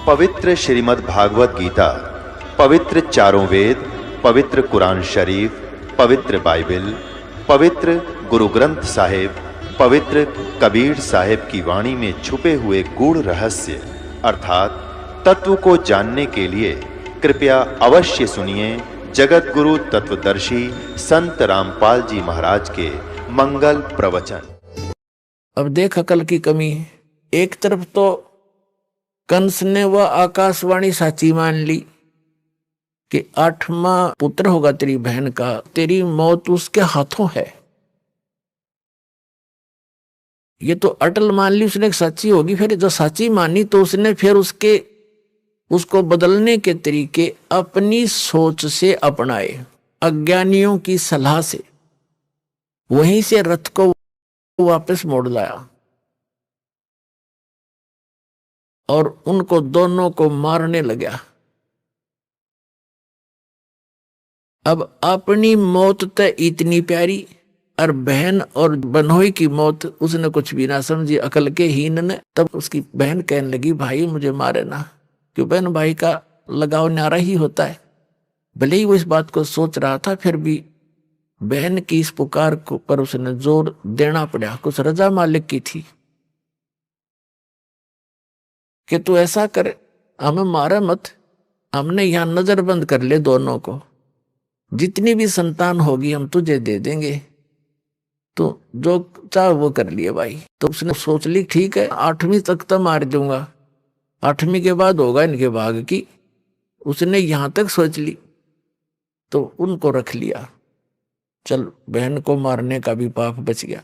पवित्र श्रीमद् भागवत गीता, पवित्र चारों वेद, पवित्र कुरान शरीफ, पवित्र बाइबल, पवित्र गुरु ग्रंथ साहिब, पवित्र कबीर साहिब की वाणी में छुपे हुए गूढ़ रहस्य अर्थात तत्व को जानने के लिए कृपया अवश्य सुनिए जगत गुरु तत्वदर्शी संत रामपाल जी महाराज के मंगल प्रवचन। अब देख अकल की कमी है। एक तरफ तो कंस ने वह आकाशवाणी साची मान ली कि 8वां पुत्र होगा तेरी बहन का, तेरी मौत उसके हाथों है। ये तो अटल मान ली उसने सच्ची होगी। फिर जो सच्ची मानी तो उसने फिर उसको बदलने के तरीके अपनी सोच से अपनाए, अज्ञानियों की सलाह से। वहीं से रथ को वापस मोड़ लाया और उनको दोनों को मारने लगा। अब अपनी मौत तो इतनी प्यारी और बहन और बनोई की मौत उसने कुछ भी ना समझी, अकल के हीन ने। तब उसकी बहन कहने लगी, भाई मुझे मारे ना। क्यों, बहन भाई का लगाव न्यारा ही होता है। भले ही वो इस बात को सोच रहा था, फिर भी बहन की इस पुकार को पर उसने जोर देना पड़ा। कुछ रजा मालिक की थी कि तू ऐसा कर, हमें मारा मत, हमने यहां नजरबंद कर ले दोनों को, जितनी भी संतान होगी हम तुझे दे देंगे, तो जो चाहे वो कर लिए भाई। तो उसने सोच ली ठीक है 8वीं तक तो मार दूंगा, 8वीं के बाद होगा इनके भाग की। उसने यहां तक सोच ली तो उनको रख लिया। चल बहन को मारने का भी पाप बच गया।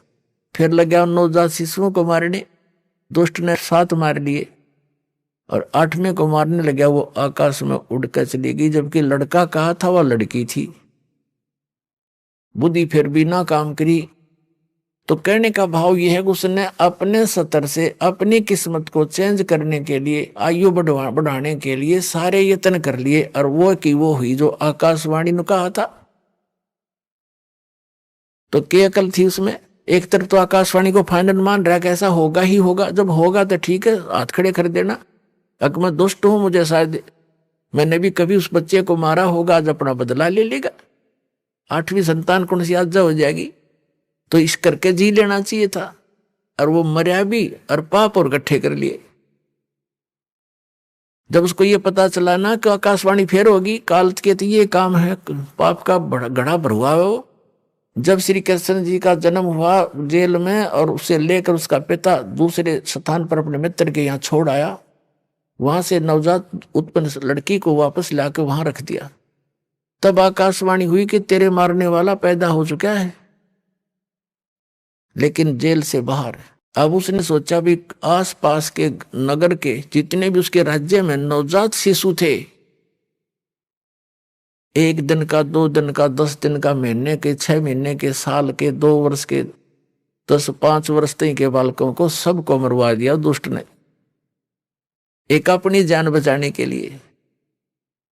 फिर लगा नवजात शिशुओं को मारने। दुष्ट ने 7 मार लिए और 8वें को मारने लगा। वो आकाश में उड़कर चली गई, जबकि लड़का कहा था वह लड़की थी। बुद्धि फिर भी ना काम करी। तो कहने का भाव यह है कि उसने अपने सतर से अपनी किस्मत को चेंज करने के लिए, आयु बढ़ाने के लिए सारे यत्न कर लिए, और वो की वो हुई जो आकाशवाणी ने कहा था। तो क्या अकल थी उसमें? एक तरफ तो आकाशवाणी को फाइनल मान रहा कि ऐसा होगा ही होगा, जब होगा तो ठीक है हाथ खड़े कर देना। अगर मैं दुष्ट हूं, मुझे शायद मैंने भी कभी उस बच्चे को मारा होगा, आज अपना बदला ले लेगा। 8वीं संतान कौन सी आजा हो जाएगी, तो इस करके जी लेना चाहिए था। और वो मर्या भी और पाप और इकट्ठे कर लिए। जब उसको ये पता चला ना कि आकाशवाणी फेर होगी, काल के तो ये काम है, पाप का घड़ा भरुआ है वो। जब श्री कृष्ण जी का जन्म हुआ जेल में, और उसे लेकर उसका पिता दूसरे स्थान पर अपने मित्र के यहाँ छोड़ आया, वहां से नवजात उत्पन्न लड़की को वापस लाकर वहां रख दिया। तब आकाशवाणी हुई कि तेरे मारने वाला पैदा हो चुका है, लेकिन जेल से बाहर। अब उसने सोचा भी आसपास के नगर के जितने भी उसके राज्य में नवजात शिशु थे, 1 दिन का, 2 दिन का, 10 दिन का, महीने के, 6 महीने के, साल के, 2 वर्ष के, 5 वर्ष तक के बालकों को सबको मरवा दिया दुष्ट ने, एक अपनी जान बचाने के लिए।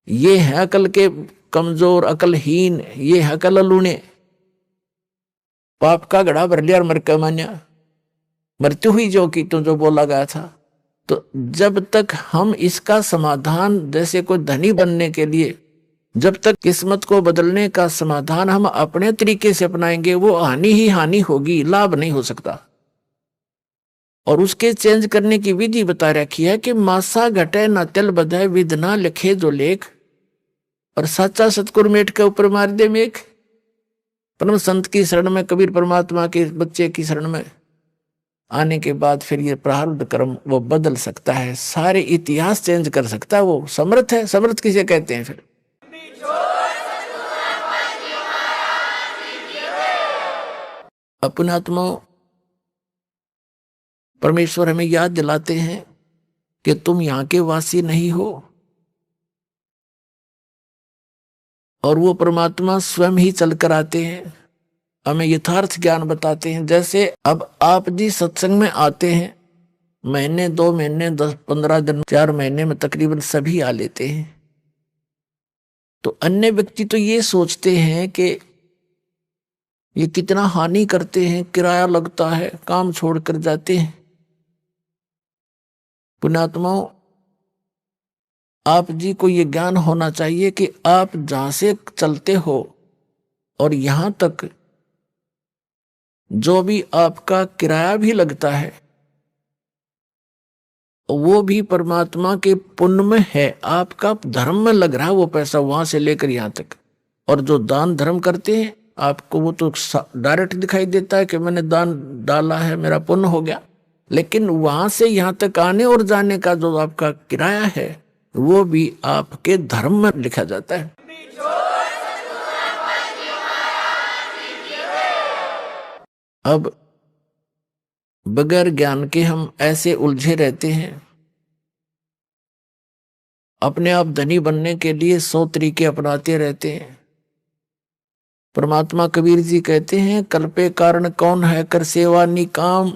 ये है अकल के कमजोर, अकलहीन, ये है अकल लूने। पाप का घड़ा भर लिया और मर के मान्या, मृत्यु हुई जो की तो जो बोला गया था। तो जब तक हम इसका समाधान, जैसे कोई धनी बनने के लिए, जब तक किस्मत को बदलने का समाधान हम अपने तरीके से अपनाएंगे, वो हानि ही हानि होगी, लाभ नहीं हो सकता। और उसके चेंज करने की विधि बता रखी है कि मासा घटे न तिल बधाए, विधना लिखे जो लेख, और साचा सतगुरु मेट के ऊपर मार दे मेघ। परम संत की शरण में, कबीर परमात्मा के बच्चे की शरण में आने के बाद फिर ये प्रारब्ध कर्म वो बदल सकता है, सारे इतिहास चेंज कर सकता है। वो समर्थ है। समर्थ किसे कहते हैं? फिर अपने आत्मा परमेश्वर हमें याद दिलाते हैं कि तुम यहां के वासी नहीं हो, और वो परमात्मा स्वयं ही चलकर आते हैं, हमें यथार्थ ज्ञान बताते हैं। जैसे अब आप जी सत्संग में आते हैं, महीने, 2 महीने, 10-15 दिन, 4 महीने में तकरीबन सभी आ लेते हैं। तो अन्य व्यक्ति तो ये सोचते हैं कि ये कितना हानि करते हैं, किराया लगता है, काम छोड़कर जाते हैं। पुण्यात्माओं, आप जी को ये ज्ञान होना चाहिए कि आप जहां से चलते हो और यहां तक जो भी आपका किराया भी लगता है वो भी परमात्मा के पुण्य में है, आपका धर्म में लग रहा है वो पैसा वहां से लेकर यहां तक। और जो दान धर्म करते हैं आपको वो तो डायरेक्ट दिखाई देता है कि मैंने दान डाला है, मेरा पुण्य हो गया, लेकिन वहां से यहां तक आने और जाने का जो आपका किराया है वो भी आपके धर्म में लिखा जाता है। अब बगैर ज्ञान के हम ऐसे उलझे रहते हैं, अपने आप धनी बनने के लिए 100 तरीके अपनाते रहते हैं। परमात्मा कबीर जी कहते हैं, कल्पे कारण कौन है कर सेवा निकाम,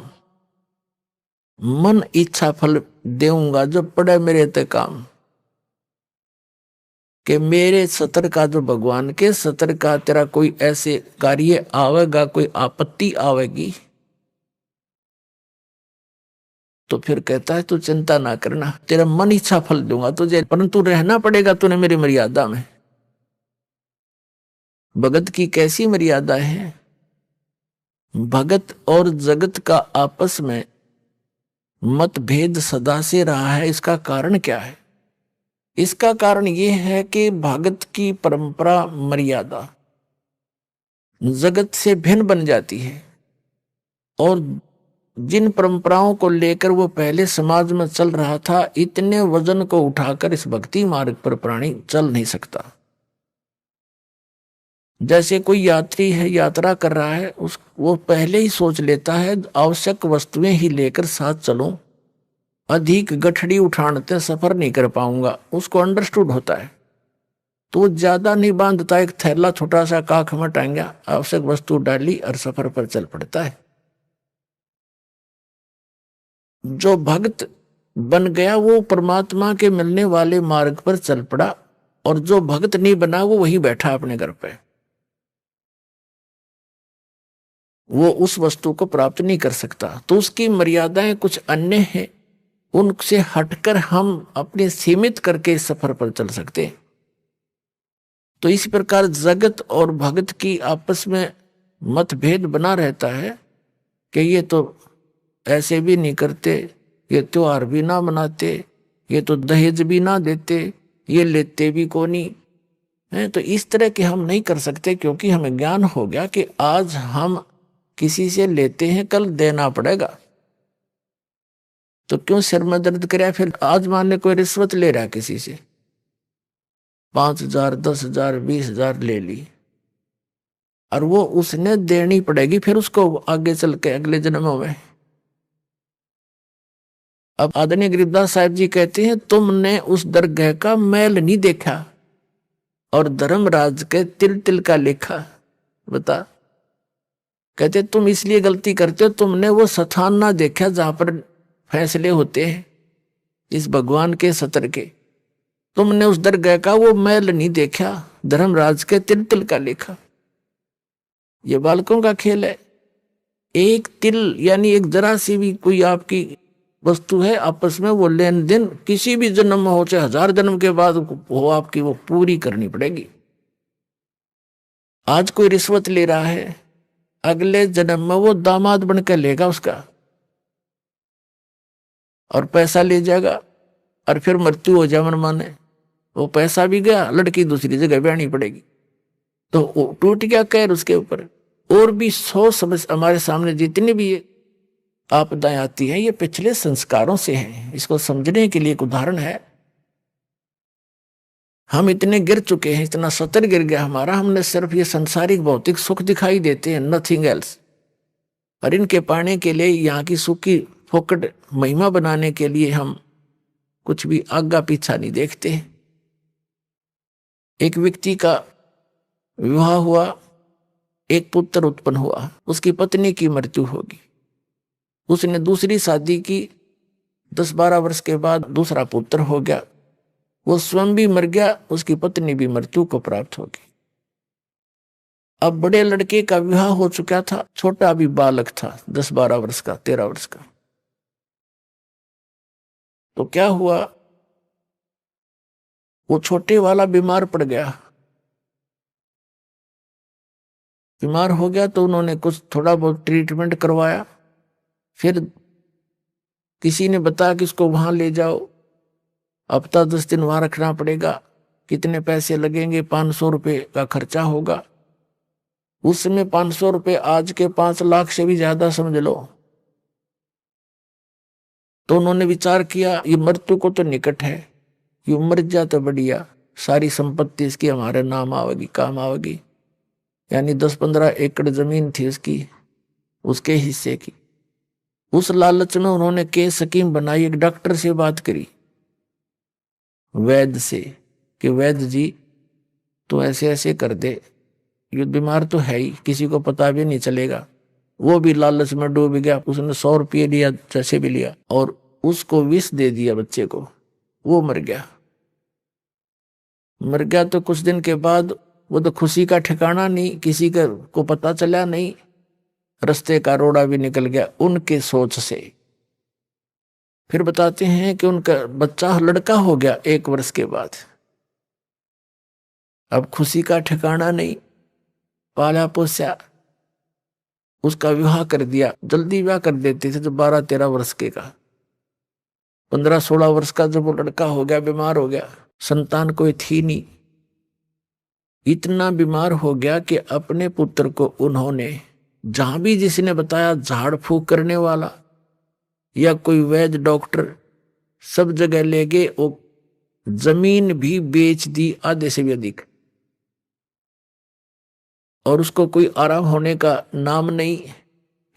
मन इच्छा फल देऊंगा जब पड़े मेरे ते काम। कि मेरे सतर का जो भगवान के सतर का तेरा कोई ऐसे कार्य आवेगा, कोई आपत्ति आवेगी, तो फिर कहता है तू चिंता ना करना, तेरा मन इच्छा फल दूंगा तुझे, परंतु रहना पड़ेगा तूने मेरी मर्यादा में। भगत की कैसी मर्यादा है? भगत और जगत का आपस में मतभेद सदा से रहा है। इसका कारण क्या है? इसका कारण यह है कि भगत की परंपरा मर्यादा जगत से भिन्न बन जाती है, और जिन परंपराओं को लेकर वो पहले समाज में चल रहा था, इतने वजन को उठाकर इस भक्ति मार्ग पर प्राणी चल नहीं सकता। जैसे कोई यात्री है, यात्रा कर रहा है, वो पहले ही सोच लेता है आवश्यक वस्तुएं ही लेकर साथ चलो, अधिक गठड़ी उठाने सफर नहीं कर पाऊंगा, उसको अंडरस्टूड होता है, तो ज्यादा नहीं बांधता, एक थैला छोटा सा काख में टांगा, आवश्यक वस्तु डाली और सफर पर चल पड़ता है। जो भक्त बन गया वो परमात्मा के मिलने वाले मार्ग पर चल पड़ा, और जो भक्त नहीं बना वो वहीं बैठा अपने घर पे, वो उस वस्तु को प्राप्त नहीं कर सकता। तो उसकी मर्यादाएं कुछ अन्य हैं, उनसे हटकर हम अपने सीमित करके इस सफर पर चल सकते हैं। तो इसी प्रकार जगत और भगत की आपस में मतभेद बना रहता है कि ये तो ऐसे भी नहीं करते, ये त्योहार भी ना मनाते, ये तो दहेज भी ना देते, ये लेते भी को नहीं है। तो इस तरह के हम नहीं कर सकते, क्योंकि हमें ज्ञान हो गया कि आज हम किसी से लेते हैं, कल देना पड़ेगा। तो क्यों सिर में दर्द करे? फिर आज मान ले कोई रिश्वत ले रहा है किसी से, 5,000 10,000 20,000 ले ली, और वो उसने देनी पड़ेगी फिर उसको आगे चल के अगले जन्मों में। अब आदरणीय गरीबदास साहिब जी कहते हैं, तुमने उस दरगाह का मैल नहीं देखा और धर्मराज के तिल तिल का लेखा। बता, कहते तुम इसलिए गलती करते हो, तुमने वो स्थान ना देखा जहां पर फैसले होते हैं इस भगवान के सतर के। तुमने उस दरगाह का वो मैल नहीं देखा, धर्मराज के तिल तिल का लेखा। ये बालकों का खेल है। एक तिल यानी एक जरा सी भी कोई आपकी वस्तु है, आपस में वो लेन देन किसी भी जन्म में हो, चाहे 1000 जन्म के बाद हो, आपकी वो पूरी करनी पड़ेगी। आज कोई रिश्वत ले रहा है, अगले जन्म में वो दामाद बनकर लेगा उसका, और पैसा ले जाएगा, और फिर मृत्यु हो जाए मन माने, वो पैसा भी गया, लड़की दूसरी जगह ब्याहनी पड़ेगी। तो टूट गया कैर उसके ऊपर। और भी 100 समस्या हमारे सामने जितनी भी आपदाएं आती हैं, ये पिछले संस्कारों से हैं। इसको समझने के लिए एक उदाहरण है। हम इतने गिर चुके हैं, इतना सतर गिर गया हमारा, हमने सिर्फ ये संसारिक भौतिक सुख दिखाई देते हैं, नथिंग एल्स। और इनके पाने के लिए, यहाँ की सुख की फोकट महिमा बनाने के लिए हम कुछ भी आगा पीछा नहीं देखते। एक व्यक्ति का विवाह हुआ, एक पुत्र उत्पन्न हुआ, उसकी पत्नी की मृत्यु होगी। उसने दूसरी शादी की, 10-12 वर्ष के बाद दूसरा पुत्र हो गया, वो स्वयं भी मर गया, उसकी पत्नी भी मृत्यु को प्राप्त होगी। अब बड़े लड़के का विवाह हो चुका था, छोटा भी बालक था, 10-12 वर्ष का, 13 वर्ष का। तो क्या हुआ, वो छोटे वाला बीमार पड़ गया। बीमार हो गया तो उन्होंने कुछ थोड़ा बहुत ट्रीटमेंट करवाया। फिर किसी ने बताया कि इसको वहां ले जाओ, हफ्ता 10 दिन वहां रखना पड़ेगा, कितने पैसे लगेंगे, 500 रुपये का खर्चा होगा। उस समय 500 रुपये आज के 5 लाख से भी ज्यादा समझ लो। तो उन्होंने विचार किया ये मृत्यु को तो निकट है, ये मर जा तो बढ़िया, सारी संपत्ति इसकी हमारे नाम आवेगी, काम आवेगी। यानी 10-15 एकड़ जमीन थी उसकी, उसके हिस्से की। उस लालच में उन्होंने केस स्कीम बनाई, एक डॉक्टर से बात करी, वैद्य से, कि वैद्य जी तो ऐसे ऐसे कर दे, ये बीमार तो है ही, किसी को पता भी नहीं चलेगा। वो भी लालच में डूब गया। उसने 100 रुपये लिया, जैसे भी लिया, और उसको विष दे दिया बच्चे को। वो मर गया। मर गया तो कुछ दिन के बाद वो तो खुशी का ठिकाना नहीं, किसी को पता चला नहीं, रास्ते का रोड़ा भी निकल गया उनके सोच से। फिर बताते हैं कि उनका बच्चा लड़का हो गया 1 वर्ष के बाद। अब खुशी का ठिकाना नहीं, पाला पोसा, उसका विवाह कर दिया। जल्दी विवाह कर देते थे, तो 12-13 वर्ष के का, 15-16 वर्ष का जब वो लड़का हो गया, बीमार हो गया, संतान कोई थी नहीं। इतना बीमार हो गया कि अपने पुत्र को उन्होंने जहां भी जिसने बताया, झाड़ फूक करने वाला या कोई वैद्य डॉक्टर, सब जगह ले गए। वो जमीन भी बेच दी आधे से भी अधिक, और उसको कोई आराम होने का नाम नहीं।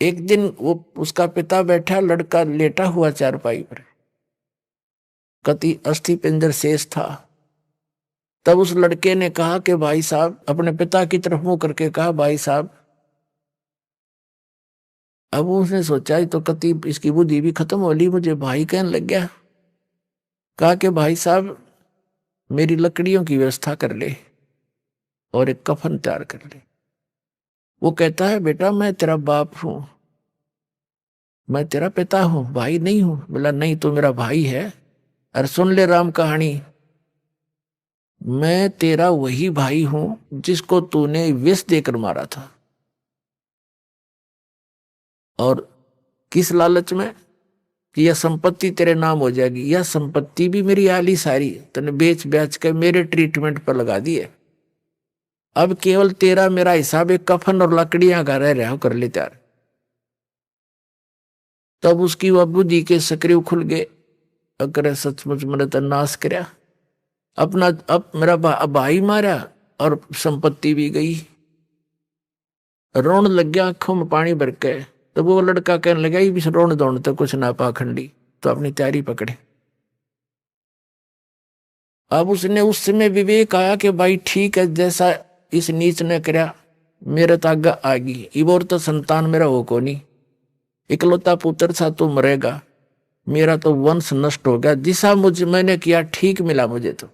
एक दिन वो उसका पिता बैठा, लड़का लेटा हुआ चारपाई पर, कति अस्थि पिंजर शेष था। तब उस लड़के ने कहा कि भाई साहब, अपने पिता की तरफ मुंह करके कहा, भाई साहब। अब उसने सोचा तो कति इसकी बुद्धि भी खत्म हो ली, मुझे भाई कहने लग गया। कहा कि भाई साहब मेरी लकड़ियों की व्यवस्था कर ले और एक कफन तैयार कर ले। वो कहता है बेटा मैं तेरा बाप हूं, मैं तेरा पिता हूं, भाई नहीं हूं। बोला नहीं तो मेरा भाई है। अरे सुन ले राम कहानी, मैं तेरा वही भाई हूं जिसको तूने विष देकर मारा था। और किस लालच में कि यह संपत्ति तेरे नाम हो जाएगी। यह संपत्ति भी मेरी आली सारी तूने बेच बेच के मेरे ट्रीटमेंट पर लगा दी है। अब केवल तेरा मेरा हिसाब एक कफन और लकड़ियां का रह रहा, कर ले त्यार। तब उसकी वह बुद्धि के सक्रिय खुल गए। अगर सचमुच मैंने तो नाश करया अपना, अब मेरा भाई मारा और संपत्ति भी गई। रोन लग गया आंखों में पानी भर के। तो वो लड़का कहने लगा भी रोन दौड़ तो कुछ ना पाखंडी, तो अपनी तैयारी पकड़े। अब उसने उस समय विवेक आया कि भाई ठीक है, जैसा इस नीच ने करया मेरे तो आगे आ गई। इबोर तो संतान मेरा हो को नहीं, इकलौता पुत्र था तो मरेगा, मेरा तो वंश नष्ट हो गया। जिसा मुझे मैंने किया ठीक मिला मुझे तो।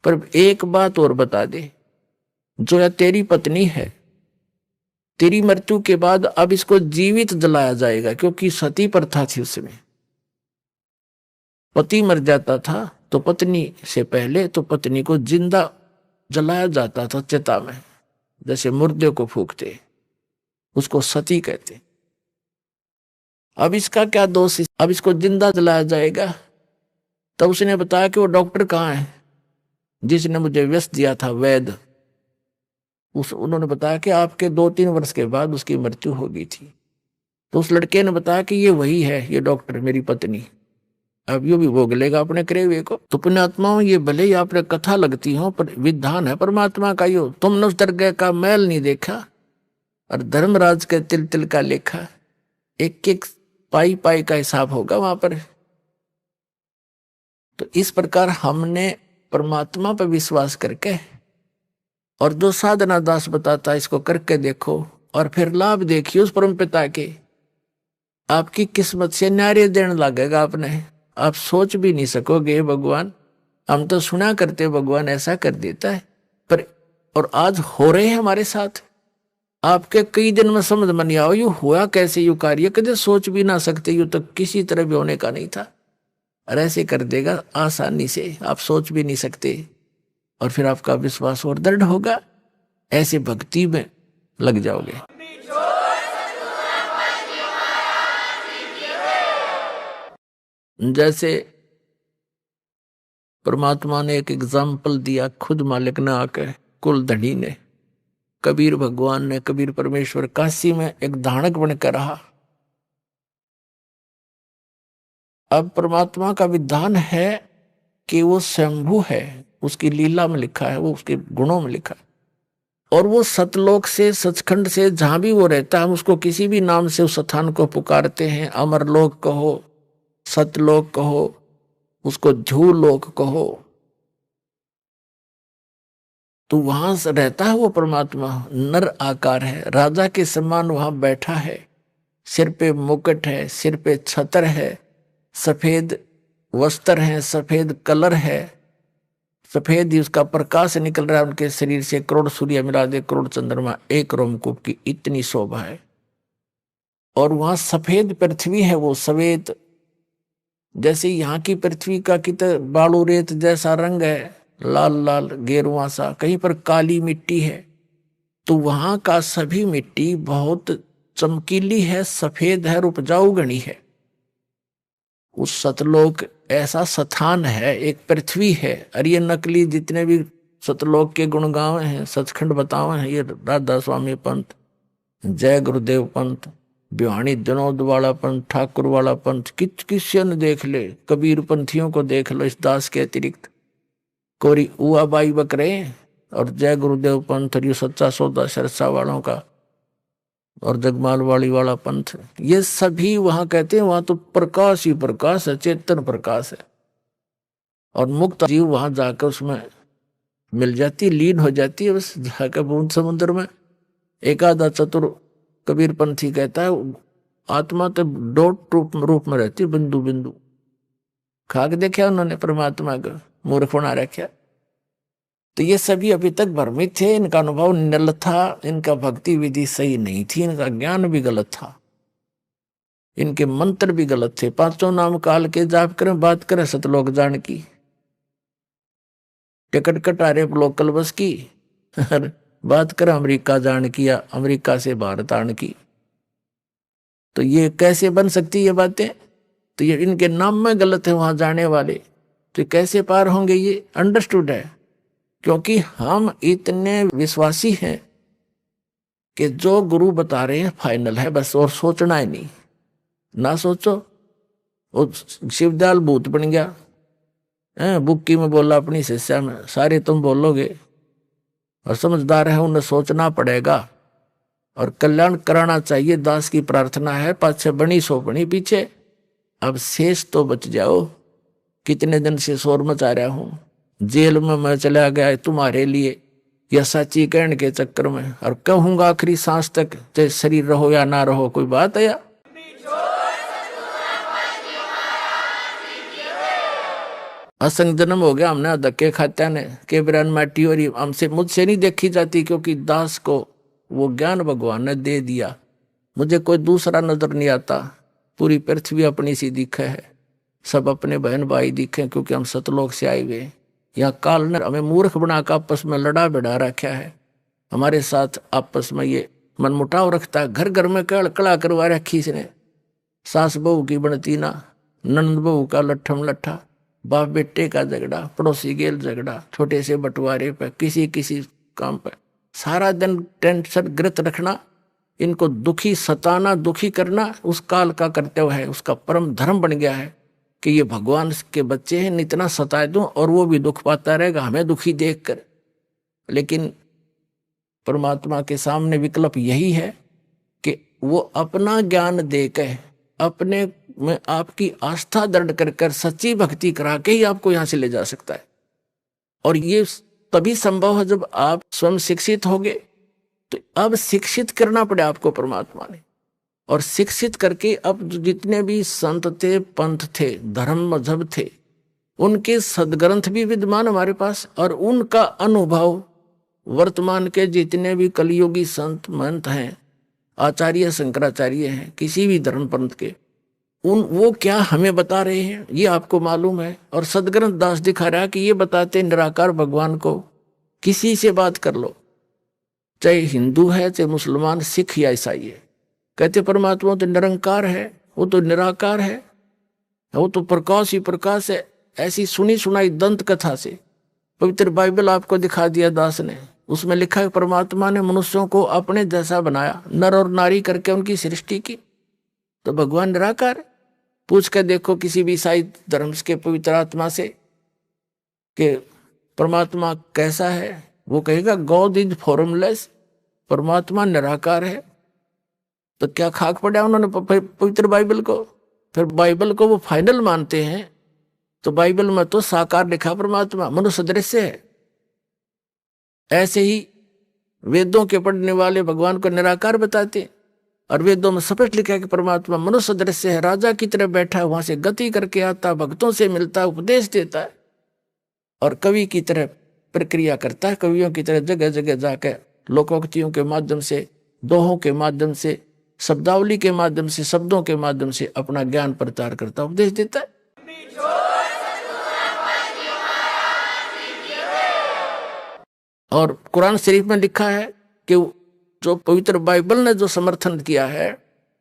पर एक बात और बता दे, जो या तेरी पत्नी है, तेरी मृत्यु के बाद अब इसको जीवित जलाया जाएगा, क्योंकि सती प्रथा थी उसमें। पति मर जाता था तो पत्नी से पहले तो पत्नी को जिंदा जलाया जाता था चिता में, जैसे मुर्दे को फूकते, उसको सती कहते। अब इसका क्या दोष, अब इसको जिंदा जलाया जाएगा। तब उसने बताया कि वो डॉक्टर कहाँ है जिसने मुझे व्यस्त दिया था, वैद्य। उन्होंने बताया कि आपके 2-3 वर्ष के बाद उसकी मृत्यु हो गई थी। तो उस लड़के ने बताया कि ये वही है, ये डॉक्टर मेरी पत्नी, अब यो भी भोग लेगा अपने करे हुए को। तो पुण्यात्माओं, ये भले ही आपने कथा लगती हो, पर विधान है परमात्मा का। यो तुमने उस दरगाह का मैल नहीं देखा, और धर्मराज के तिल तिल का लेखा, एक एक पाई पाई का हिसाब होगा वहां पर। तो इस प्रकार हमने परमात्मा पर विश्वास करके, और जो साधना दास बताता है इसको करके देखो, और फिर लाभ देखिए उस परम पिता के। आपकी किस्मत से न्यारे देने लगेगा आपने, आप सोच भी नहीं सकोगे भगवान, हम तो सुना करते भगवान ऐसा कर देता है, पर और आज हो रहे हैं हमारे साथ। आपके कई दिन में समझ में नहीं आओ यू हुआ कैसे, यू कार्य कदे सोच भी ना सकते, यू तो किसी तरह भी होने का नहीं था, और ऐसे कर देगा आसानी से, आप सोच भी नहीं सकते। और फिर आपका विश्वास और दृढ़ होगा, ऐसे भक्ति में लग जाओगे। जैसे परमात्मा ने एक एग्जाम्पल दिया, खुद मालिक ने आकर, कुल धनी ने, कबीर भगवान ने, कबीर परमेश्वर काशी में एक धानक बनकर रहा। अब परमात्मा का विधान है कि वो स्वयंभू है, उसकी लीला में लिखा है, वो उसके गुणों में लिखा है, और वो सतलोक से, सचखंड से, जहां भी वो रहता है, हम उसको किसी भी नाम से उस स्थान को पुकारते हैं। अमरलोक कहो, सतलोक कहो, उसको ध्रुवलोक कहो, तो वहां से रहता है वो परमात्मा। नर आकार है, राजा के समान वहां बैठा है, सिर पे मुकुट है, सिर पे छत्र है, सफेद वस्त्र है, सफेद कलर है, सफेद ही उसका प्रकाश निकल रहा है उनके शरीर से। करोड़ सूर्य मिला दे, करोड़ चंद्रमा एक रोमकूप की इतनी शोभा है। और वहां सफेद पृथ्वी है, वो सफेद जैसे यहाँ की पृथ्वी का कितना बालू रेत जैसा रंग है, लाल लाल गेरुआ सा, कहीं पर काली मिट्टी है, तो वहां का सभी मिट्टी बहुत चमकीली है, सफेद है और उपजाऊ गणी है। उस सतलोक ऐसा स्थान है, एक पृथ्वी है। और ये नकली जितने भी सतलोक के गुणगांव हैं, सचखंड बतावे हैं, ये राधा स्वामी पंथ, जय गुरुदेव पंथ, बिहानी विनोद वाला पंथ, ठाकुर वाला पंथ, किसी ने देख ले, कबीर पंथियों को देख लो, इस दास के अतिरिक्त कोरी उआ बाई बकरे, और जय गुरुदेव पंथ, और ये सच्चा सौदा सरसा वालों का, और जगमाल वाली वाला पंथ, ये सभी वहां कहते हैं वहां तो प्रकाश ही प्रकाश है, चेतन प्रकाश है। और मुक्त जीव वहां जाकर उसमें मिल जाती, लीन हो जाती है, बस जाकर बूंद समुद्र में। एक आधा चतुर कबीर पंथी कहता है आत्मा तो डॉट रूप में रहती, बिंदु बिंदु। खाक देखा उन्होंने परमात्मा को, मूर्ख बना रखा। तो ये सभी अभी तक भ्रमित थे, इनका अनुभव निल था, इनका भक्ति विधि सही नहीं थी, इनका ज्ञान भी गलत था, इनके मंत्र भी गलत थे। पांचों नाम काल के जाप करें, बात करें सतलोक जान की, टिकट कटा रहे लोकल बस की, बात करें अमेरिका जान की या अमेरिका से भारत आने की। तो ये कैसे बन सकती ये बातें? तो ये इनके नाम में गलत है वहां जाने वाले, तो कैसे पार होंगे? ये अंडरस्टूड है, क्योंकि हम इतने विश्वासी हैं कि जो गुरु बता रहे हैं फाइनल है बस, और सोचना ही नहीं। ना सोचो, वो शिवदयाल भूत बन गया, बुक्की में बोला अपनी शिष्या में, सारे तुम बोलोगे, और समझदार है उन्हें सोचना पड़ेगा और कल्याण कराना चाहिए। दास की प्रार्थना है, पाछे बनी सो बनी पीछे, अब शेष तो बच जाओ। कितने दिन से शोर मचा रहा हूं, जेल में मैं चला गया तुम्हारे लिए, या सच्ची कहने के चक्कर में, और कहूंगा आखिरी सांस तक, चाहे शरीर रहो या ना रहो, कोई बात है या? असंग जन्म हो गया हमने धक्के खात्या ने, के बिरान माटी और हमसे मुझसे नहीं देखी जाती, क्योंकि दास को वो ज्ञान भगवान ने दे दिया। मुझे कोई दूसरा नजर नहीं आता, पूरी पृथ्वी अपनी सी दिखे है, सब अपने बहन भाई दिखे, क्योंकि हम सतलोक से आए हुए। यहाँ काल ने हमें मूर्ख बनाकर आपस में लड़ा बिड़ा रखा है, हमारे साथ आपस में ये मनमुटाव रखता है। घर घर में कड़ा करवा रखी इसने, सास बहू की बनती ना, नंद बहू का लट्ठम लट्ठा, बाप बेटे का झगड़ा, पड़ोसी गेल झगड़ा, छोटे से बंटवारे पे, किसी काम पे सारा दिन टेंशन ग्रत रखना, इनको दुखी सताना, दुखी करना उस काल का कर्तव्य है, उसका परम धर्म बन गया है कि ये भगवान के बच्चे हैं, इतना सताए दूं और वो भी दुख पाता रहेगा हमें दुखी देखकर। लेकिन परमात्मा के सामने विकल्प यही है कि वो अपना ज्ञान देकर, अपने में आपकी आस्था दृढ़ कर सच्ची भक्ति करा के ही आपको यहां से ले जा सकता है। और ये तभी संभव है जब आप स्वयं शिक्षित होगे। तो अब शिक्षित करना पड़े आपको परमात्मा ने, और शिक्षित करके अब जितने भी संत थे, पंथ थे, धर्म मजहब थे, उनके सदग्रंथ भी विद्यमान हमारे पास, और उनका अनुभव वर्तमान के जितने भी कलियुगी संत महंत हैं, आचार्य शंकराचार्य हैं, किसी भी धर्म पंथ के, वो क्या हमें बता रहे हैं ये आपको मालूम है। और सदग्रंथ दास दिखा रहा है कि ये बताते निराकार भगवान को किसी से बात कर लो, चाहे हिंदू है, चाहे मुसलमान, सिख या ईसाई है, कहते परमात्मा तो निरंकार है, वो तो निराकार है, वो तो प्रकाश ही प्रकाश है। ऐसी सुनी सुनाई दंत कथा से पवित्र बाइबल आपको दिखा दिया दास ने। उसमें लिखा है परमात्मा ने मनुष्यों को अपने जैसा बनाया, नर और नारी करके उनकी सृष्टि की। तो भगवान निराकार। पूछ कर देखो किसी भी ईसाई धर्म के पवित्र आत्मा से कि परमात्मा कैसा है, वो कहेगा गॉड इज फॉर्मलेस, परमात्मा निराकार है। तो क्या खाक पड़ा उन्होंने पवित्र बाइबल को। फिर बाइबल को वो फाइनल मानते हैं, तो बाइबल में तो साकार लिखा परमात्मा, मनुष्य दृश्य है। ऐसे ही वेदों के पढ़ने वाले भगवान को निराकार बताते, और वेदों में स्पष्ट लिखा है कि परमात्मा मनुष्य दृश्य है, राजा की तरह बैठा, वहां से गति करके आता, भक्तों से मिलता, उपदेश देता है, और कवि की तरह प्रक्रिया करता है, कवियों की तरह जगह जगह जाकर लोकोक्तियों के माध्यम से, दोहों के माध्यम से, शब्दावली के माध्यम से, शब्दों के माध्यम से अपना ज्ञान प्रचार करता, उपदेश देता है। और कुरान शरीफ में लिखा है कि जो पवित्र बाइबल ने जो समर्थन किया है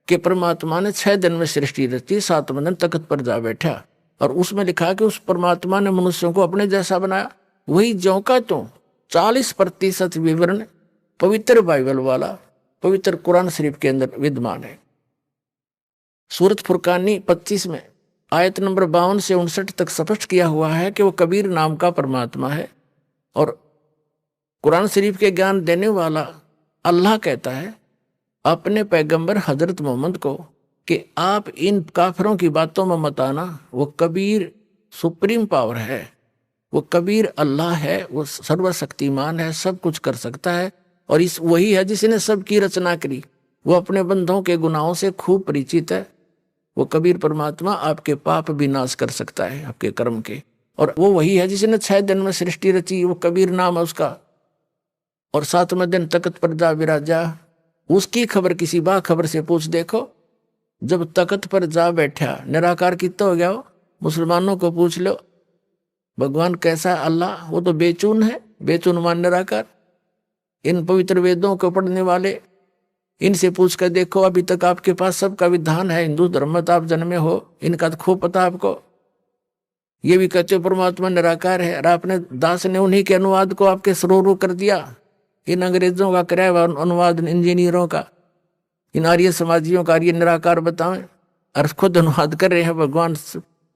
कि परमात्मा ने 6 दिन में सृष्टि रची, 7वें दिन तख्त पर जा बैठा, और उसमें लिखा है कि उस परमात्मा ने मनुष्यों को अपने जैसा बनाया, वही ज्यों का त्यों 40% विवरण पवित्र बाइबल वाला पवित्र कुरान शरीफ के अंदर विद्यमान है। सूरत फुरकानी 25 में आयत नंबर 52 से 59 तक स्पष्ट किया हुआ है कि वो कबीर नाम का परमात्मा है। और कुरान शरीफ के ज्ञान देने वाला अल्लाह कहता है अपने पैगंबर हजरत मोहम्मद को कि आप इन काफिरों की बातों में मत आना, वो कबीर सुप्रीम पावर है, वो कबीर अल्लाह है, वो सर्वशक्तिमान है, सब कुछ कर सकता है, और इस वही है जिसने सबकी रचना करी, वो अपने बंधों के गुनाहों से खूब परिचित है। वो कबीर परमात्मा आपके पाप भी नाश कर सकता है आपके कर्म के, और वो वही है जिसने 6 दिन में सृष्टि रची, वो कबीर नाम है उसका। और 7वें दिन तख्त पर जा विराजा, उसकी खबर किसी बा खबर से पूछ देखो। जब तख्त पर जा बैठा निराकार कितना हो गया हो, मुसलमानों को पूछ लो भगवान कैसा है अल्लाह, वो तो बेचून है, बेचून मान निराकार। इन पवित्र वेदों को पढ़ने वाले इनसे पूछ कर देखो, अभी तक आपके पास सबका विधान है, हिंदू धर्म में तो आप जन्मे हो, इनका तो खूब पता आपको। ये भी कहते परमात्मा निराकार है, और आपने दास ने उन्हीं के अनुवाद को आपके सरोरू कर दिया, इन अंग्रेजों का कराया हुआ अनुवाद, इंजीनियरों का, इन आर्य समाजियों का आर्य निराकार बताएं, और खुद अनुवाद कर रहे हैं। भगवान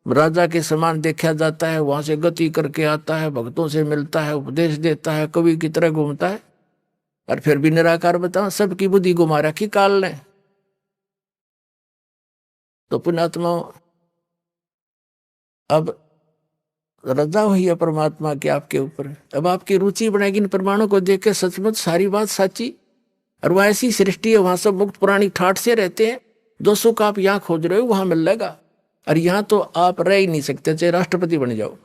राजा के समान देखा जाता है, वहां से गति करके आता है, भक्तों से मिलता है, उपदेश देता है, कवि की तरह घूमता है, और फिर भी निराकार बताओ। सबकी बुद्धि घुमा रखी काल ने। तो पुण्यात्मा अब रजा हुई है परमात्मा की आपके ऊपर, अब आपकी रुचि बढ़ेगी इन प्रमाणों को देख के, सचमुच सारी बात सच्ची, और वह ऐसी सृष्टि है, वहां सब मुक्त पुरानी ठाठ से रहते हैं। जो सुख आप यहाँ खोज रहे हो वहां मिल जाएगा, और यहाँ तो आप रह ही नहीं सकते, चाहे राष्ट्रपति बन जाओ,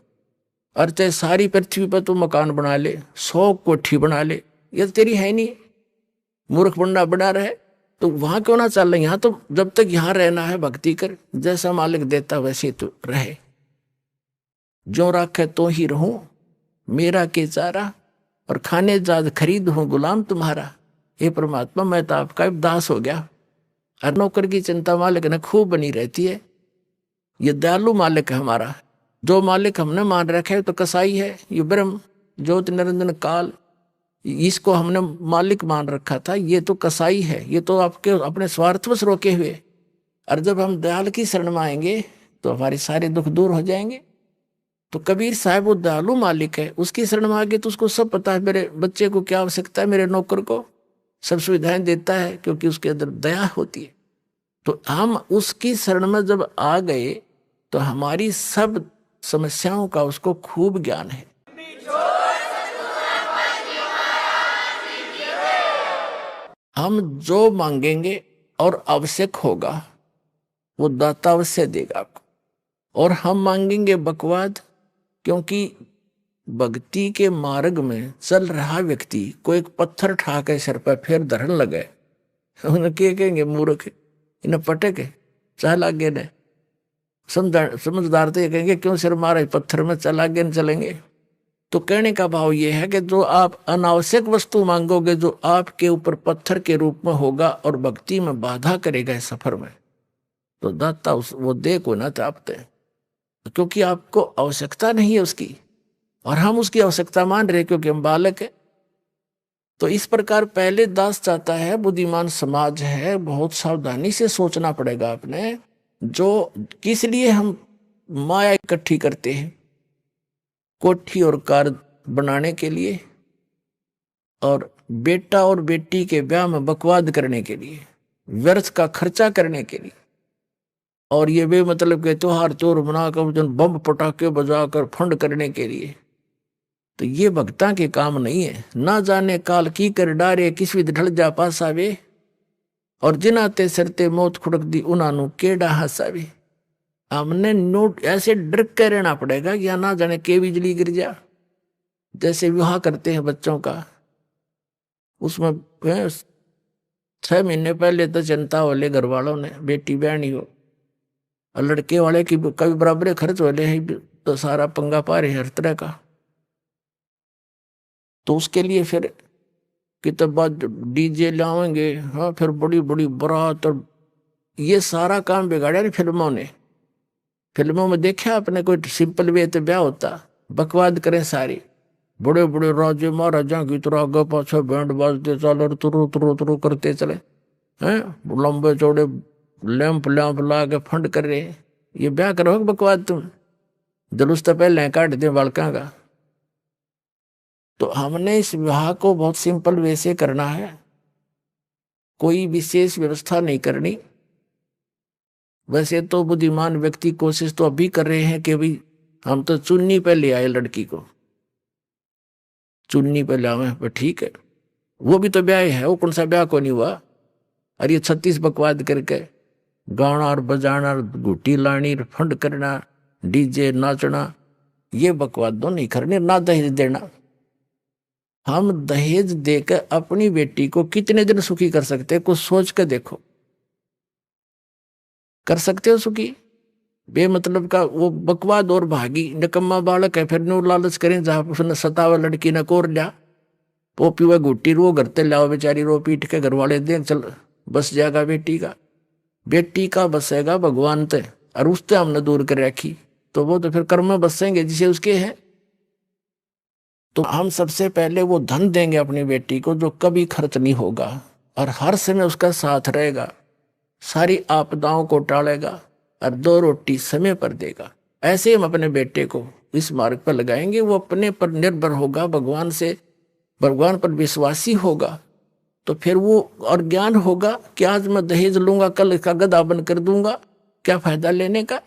और चाहे सारी पृथ्वी पर तो मकान बना ले, 100 कोठी बना ले, ये तेरी है नहीं, मूर्ख बना रहे तो वहां क्यों ना चल रहे। यहाँ तो जब तक यहाँ रहना है भक्ति कर, जैसा मालिक देता वैसे तो रहे, जो राखे तो ही रहूं, मेरा के चारा, और खाने जाद खरीद हूं गुलाम तुम्हारा। हे परमात्मा मैं तो आपका दास हो गया, और नौकर की चिंता मालिक ने खूब बनी रहती है। ये दयालु मालिक है हमारा, जो मालिक हमने मान रखा है तो कसाई है, ये ब्रह्म ज्योति निरंजन काल, इसको हमने मालिक मान रखा था, ये तो कसाई है, ये तो आपके अपने स्वार्थवश रोके हुए। और जब हम दयाल की शरण में आएंगे तो हमारे सारे दुख दूर हो जाएंगे। तो कबीर साहब वो दयालु मालिक है, उसकी शरण में आगे तो उसको सब पता है, मेरे बच्चे को क्या आवश्यकता है, मेरे नौकर को सब सुविधाएं देता है, क्योंकि उसके अंदर दया होती है। तो हम उसकी शरण में जब आ गए तो हमारी सब समस्याओं का उसको खूब ज्ञान है। हम जो मांगेंगे और आवश्यक होगा वो दाता अवश्य देगा आपको। और हम मांगेंगे बकवाद, क्योंकि भक्ति के मार्ग में चल रहा व्यक्ति को एक पत्थर ठा के सिर पर फिर धरन लगे, उन्हें क्या कहेंगे, मूर्ख, इन्हें पटक चाह लागे ने, समझदार तो ये कहेंगे क्यों सिर मारे, पत्थर में चल आगे न चलेंगे। तो कहने का भाव ये है कि जो आप अनावश्यक वस्तु मांगोगे, जो आपके ऊपर पत्थर के रूप में होगा और भक्ति में बाधा करेगा इस सफर में, तो दाता वो दे को ना चाहते, क्योंकि आपको आवश्यकता नहीं है उसकी, और हम उसकी आवश्यकता मान रहे क्योंकि हम बालक है। तो इस प्रकार पहले दास चाहता है, बुद्धिमान समाज है, बहुत सावधानी से सोचना पड़ेगा आपने, जो किस लिए हम माया इकट्ठी करते हैं, कोठी और कार बनाने के लिए, और बेटा और बेटी के ब्याह में बकवाद करने के लिए, व्यर्थ का खर्चा करने के लिए, और ये भी मतलब के त्योहार चोर बनाकर बम पटाखे बजाकर फंड करने के लिए। तो ये भक्ता के काम नहीं है। ना जाने काल की कर डारे, किस विध ढल जा पासावे, और जिनाते सरते मौत खुड़क दी उनानु केड़ा हसावे। हमने नोट ऐसे डर के रहना पड़ेगा या ना जाने के बिजली गिर जा। जैसे विवाह करते हैं बच्चों का, उसमें 6 महीने पहले तो जनता वाले घर वालों ने बेटी बहनी हो, और लड़के वाले की कभी बराबर खर्च वाले हैं, तो सारा पंगा पा रहे हर तरह का। तो उसके लिए फिर कितने बाद डीजे लाएंगे, हाँ, फिर बड़ी बड़ी बारात, और ये सारा काम बिगाड़ा नहीं फिल्मों ने। फिल्मों में देखा आपने कोई सिंपल वे तो ब्याह होता, बकवाद करें सारी, बड़े बड़े राजे महाराजा की तरह आगे पाछे बैंड बाजते चल, तुरु तुरु तुरु करते चले हैं, लंबे चौड़े लैंप लैंप ला के फंड कर रहे। ये ब्याह करो बकवाद, तुम जुलूस तो पहले काट दे बालका का। तो हमने इस विवाह को बहुत सिंपल वे से करना है, कोई विशेष व्यवस्था नहीं करनी। वैसे तो बुद्धिमान व्यक्ति कोशिश तो अभी कर रहे हैं कि भाई हम तो चुन्नी पे ले आए लड़की को, चुन्नी पे लावे, पर ठीक है, वो भी तो ब्याह है, वो कौन सा ब्याह को नहीं हुआ। और ये 36 बकवाद करके गाना और बजाना, घुटी लानी, फंड करना, डीजे नाचना, ये बकवाद तो नहीं करनी। ना दहेज देना, हम दहेज देकर अपनी बेटी को कितने दिन सुखी कर सकते हैं, कुछ सोच के देखो। कर सकते हो सुखी? बेमतलब का वो बकवाद और भागी निकम्मा बालक है, फिर नो लालच करें जहां उसने सतावा लड़की ने कोर लिया, वो पीवा घुट्टी रो करते लाओ, बेचारी रो पीट के घर वाले दे चल बस जाएगा बेटी का बसेगा भगवान ते, और उससे हमने दूर कर रखी, तो वो तो फिर कर्म में बसेंगे जिसे उसके हैं। तो हम सबसे पहले वो धन देंगे अपनी बेटी को जो कभी खर्च नहीं होगा, और हर समय उसका साथ रहेगा, सारी आपदाओं को टालेगा, और 2 रोटी समय पर देगा। ऐसे हम अपने बेटे को इस मार्ग पर लगाएंगे, वो अपने पर निर्भर होगा, भगवान पर विश्वासी होगा। तो फिर वो और ज्ञान होगा कि आज मैं दहेज लूंगा, कल इसका गधा बन कर दूंगा, क्या फायदा लेने का।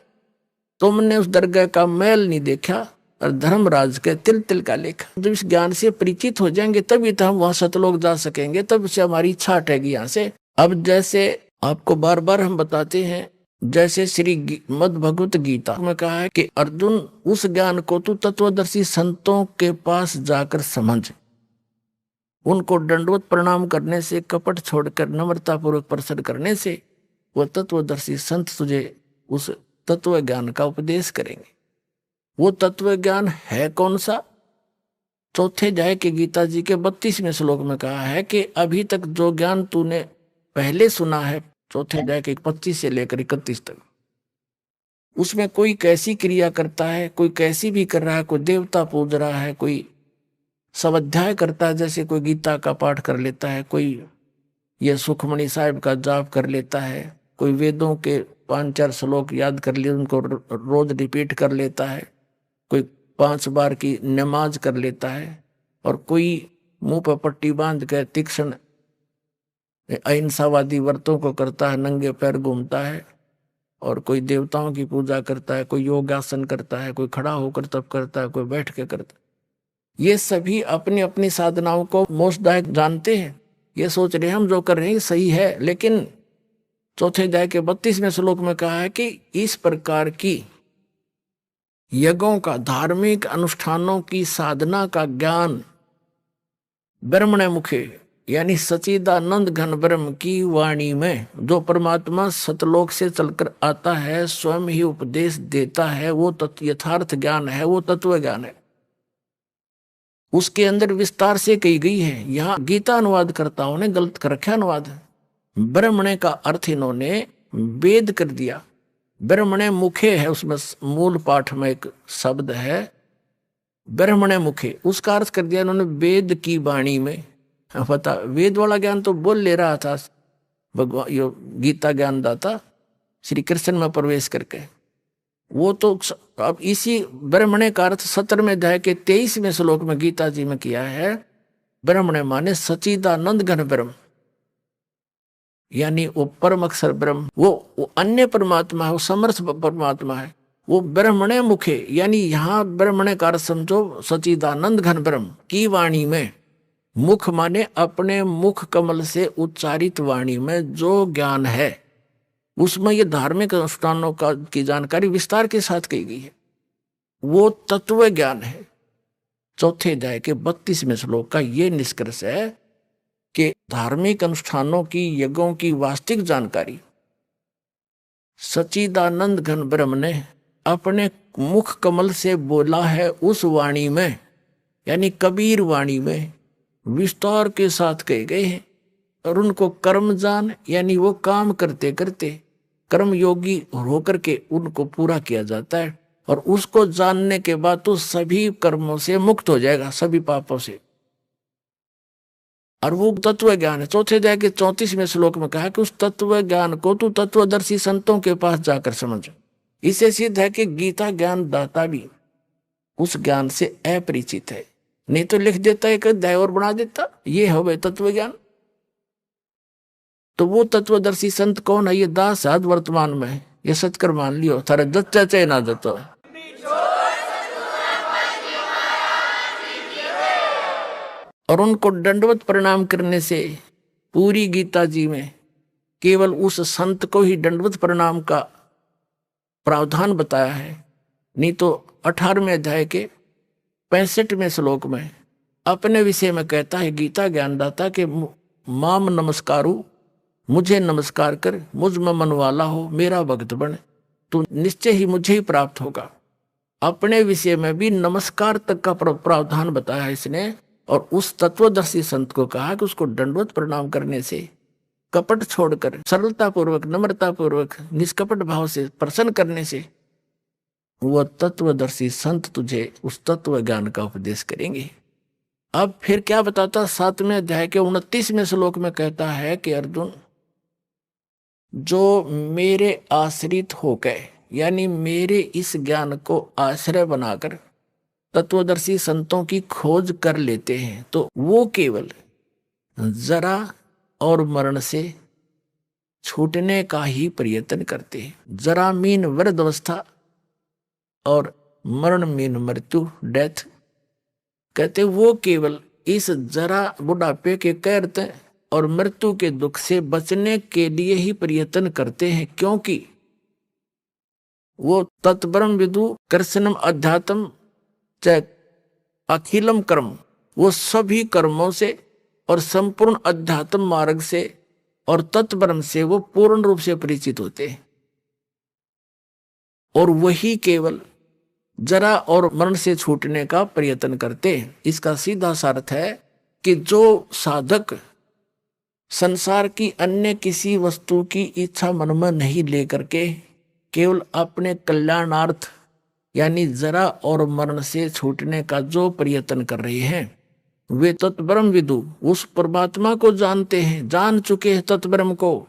तुमने उस दरगाह का मैल नहीं देखा, और धर्मराज के तिल तिल का लेखा। जब इस ज्ञान से परिचित हो जाएंगे तभी तो हम वहां सतलोक जा सकेंगे, तब से हमारी इच्छा हटेगी यहाँ से। अब जैसे आपको बार बार हम बताते हैं, जैसे श्री मद भगवत गीता में कहा है कि अर्जुन उस ज्ञान को तू तत्वदर्शी संतों के पास जाकर समझ, उनको दंडवत प्रणाम करने से, कपट छोड़कर नम्रता पूर्वक प्रसन्न करने से वह तत्वदर्शी संत तुझे उस तत्व ज्ञान का उपदेश करेंगे। वो तत्व ज्ञान है कौन सा? चौथे अध्याय के गीता जी के 32वें श्लोक में कहा है कि अभी तक जो ज्ञान तूने पहले सुना है, चौथे अध्याय के 25 से लेकर 31 तक, उसमें कोई कैसी क्रिया करता है, कोई कैसी भी कर रहा है, कोई देवता पूज रहा है, कोई स्वाध्याय करता है, जैसे कोई गीता का पाठ कर लेता है, कोई ये सुखमणि साहिब का जाप कर लेता है, कोई वेदों के 5-4 श्लोक याद कर लिए उनको रोज रिपीट कर लेता है, कोई 5 बार की नमाज कर लेता है, और कोई मुंह पर पट्टी बांध कर तीक्ष्ण अहिंसावादी व्रतों को करता है, नंगे पैर घूमता है, और कोई देवताओं की पूजा करता है, कोई योगासन करता है, कोई खड़ा होकर तप करता है, कोई बैठ के करता है। ये सभी अपनी अपनी साधनाओं को मोक्षदायक जानते हैं, ये सोच रहे हैं हम जो कर रहे हैं सही है, लेकिन चौथे अध्याय के 32वें श्लोक में कहा है कि इस प्रकार की यज्ञों का, धार्मिक अनुष्ठानों की साधना का ज्ञान ब्रह्मणे मुखे यानी सच्चिदानंद घन ब्रह्म की वाणी में जो परमात्मा सतलोक से चलकर आता है, स्वयं ही उपदेश देता है, वो यथार्थ ज्ञान है, वो तत्व ज्ञान है। उसके अंदर विस्तार से कही गई है। यहाँ गीता अनुवादकर्ताओं ने गलत कर रखा अनुवाद। ब्रह्मणे का अर्थ इन्होंने वेद कर दिया। ब्रह्मणे मुखे है, उसमें मूल पाठ में एक शब्द है ब्रह्मणे मुखे, उसका अर्थ कर दिया इन्होंने वेद की वाणी में। पता वेद वाला ज्ञान तो बोल ले रहा था भगवान, यो गीता ज्ञान दाता श्री कृष्ण में प्रवेश करके। वो तो अब इसी ब्रह्मणे का अर्थ 17वें अध्याय के 23वें श्लोक में गीता जी में किया है। ब्रह्मणे माने सच्चिदानंद घन ब्रह्म, यानी वो परम अक्षर ब्रह्म, वो अन्य परमात्मा है, वो समर्थ परमात्मा है। वो ब्रह्मणे मुखे, यानी यहाँ ब्रह्मणे का अर्थ समझो सच्चिदानंद घन ब्रह्म की वाणी में। मुख माने अपने मुख कमल से उच्चारित वाणी में जो ज्ञान है, उसमें ये धार्मिक अनुष्ठानों का की जानकारी विस्तार के साथ कही गई है, वो तत्व ज्ञान है। चौथे अध्याय के 32वें श्लोक का ये निष्कर्ष है कि धार्मिक अनुष्ठानों की, यज्ञों की वास्तविक जानकारी सच्चिदानंद घन ब्रह्म ने अपने मुख कमल से बोला है उस वाणी में, यानी कबीर वाणी में विस्तार के साथ कहे गए हैं। और उनको कर्म जान, यानी वो काम करते करते कर्म योगी होकर के उनको पूरा किया जाता है, और उसको जानने के बाद तो सभी कर्मों से मुक्त हो जाएगा, सभी पापों से। और वो तत्व ज्ञान है। चौथे अध्याय के 34वें श्लोक में कहा कि उस तत्व ज्ञान को तू तत्वदर्शी संतों के पास जाकर समझ। इससे सिद्ध है कि गीता ज्ञान दाता भी उस ज्ञान से अपरिचित है, नहीं तो लिख देता एक अध्याय और बना देता, ये हो गए तत्व ज्ञान। तो वो तत्वदर्शी संत कौन है? ये दास साध वर्तमान में, ये सचकर मान लियो, थारे दत्ता चाहे ना दत्ता। और उनको दंडवत प्रणाम करने से पूरी गीता जी में केवल उस संत को ही दंडवत प्रणाम का प्रावधान बताया है, नहीं तो 18वें अध्याय के 65वें श्लोक में अपने विषय में कहता है गीता ज्ञानदाता के माम नमस्कारु, मुझे नमस्कार कर, मुझ में मन वाला हो, मेरा भक्त बन, तो निश्चय ही मुझे ही प्राप्त होगा। अपने विषय में भी नमस्कार तक का प्रावधान बताया है इसने। और उस तत्वदर्शी संत को कहा कि उसको दंडवत प्रणाम करने से, कपट छोड़कर सरलता पूर्वक, नम्रता पूर्वक, निष्कपट भाव से प्रसन्न करने से वह तत्वदर्शी संत तुझे उस तत्व ज्ञान का उपदेश करेंगे। अब फिर क्या बताता, 7वें अध्याय के 29वें श्लोक में कहता है कि अर्जुन, जो मेरे आश्रित हो गए, यानी मेरे इस ज्ञान को आश्रय बनाकर तत्वदर्शी संतों की खोज कर लेते हैं, तो वो केवल जरा और मरण से छूटने का ही प्रयत्न करते हैं। जरा मीन वृद्ध अवस्था और मरण मीन मृत्यु, डेथ। कहते वो केवल इस जरा बुढ़ापे के कहते और मृत्यु के दुख से बचने के लिए ही प्रयत्न करते हैं, क्योंकि वो तत्ब्रह्म विदु कृष्णम अध्यात्म चाहे अखिलम कर्म, वो सभी कर्मों से और संपूर्ण अध्यात्म मार्ग से और तत्ब्रह्म से वो पूर्ण रूप से परिचित होते हैं। और वही केवल जरा और मरण से छूटने का प्रयत्न करते हैं। इसका सीधा सा अर्थ है कि जो साधक संसार की अन्य किसी वस्तु की इच्छा मन में नहीं लेकर के केवल अपने कल्याणार्थ यानी जरा और मरण से छूटने का जो प्रयत्न कर रहे हैं, वे तत्ब्रह्म विदु उस परमात्मा को जानते हैं, जान चुके हैं तत्ब्रह्म को,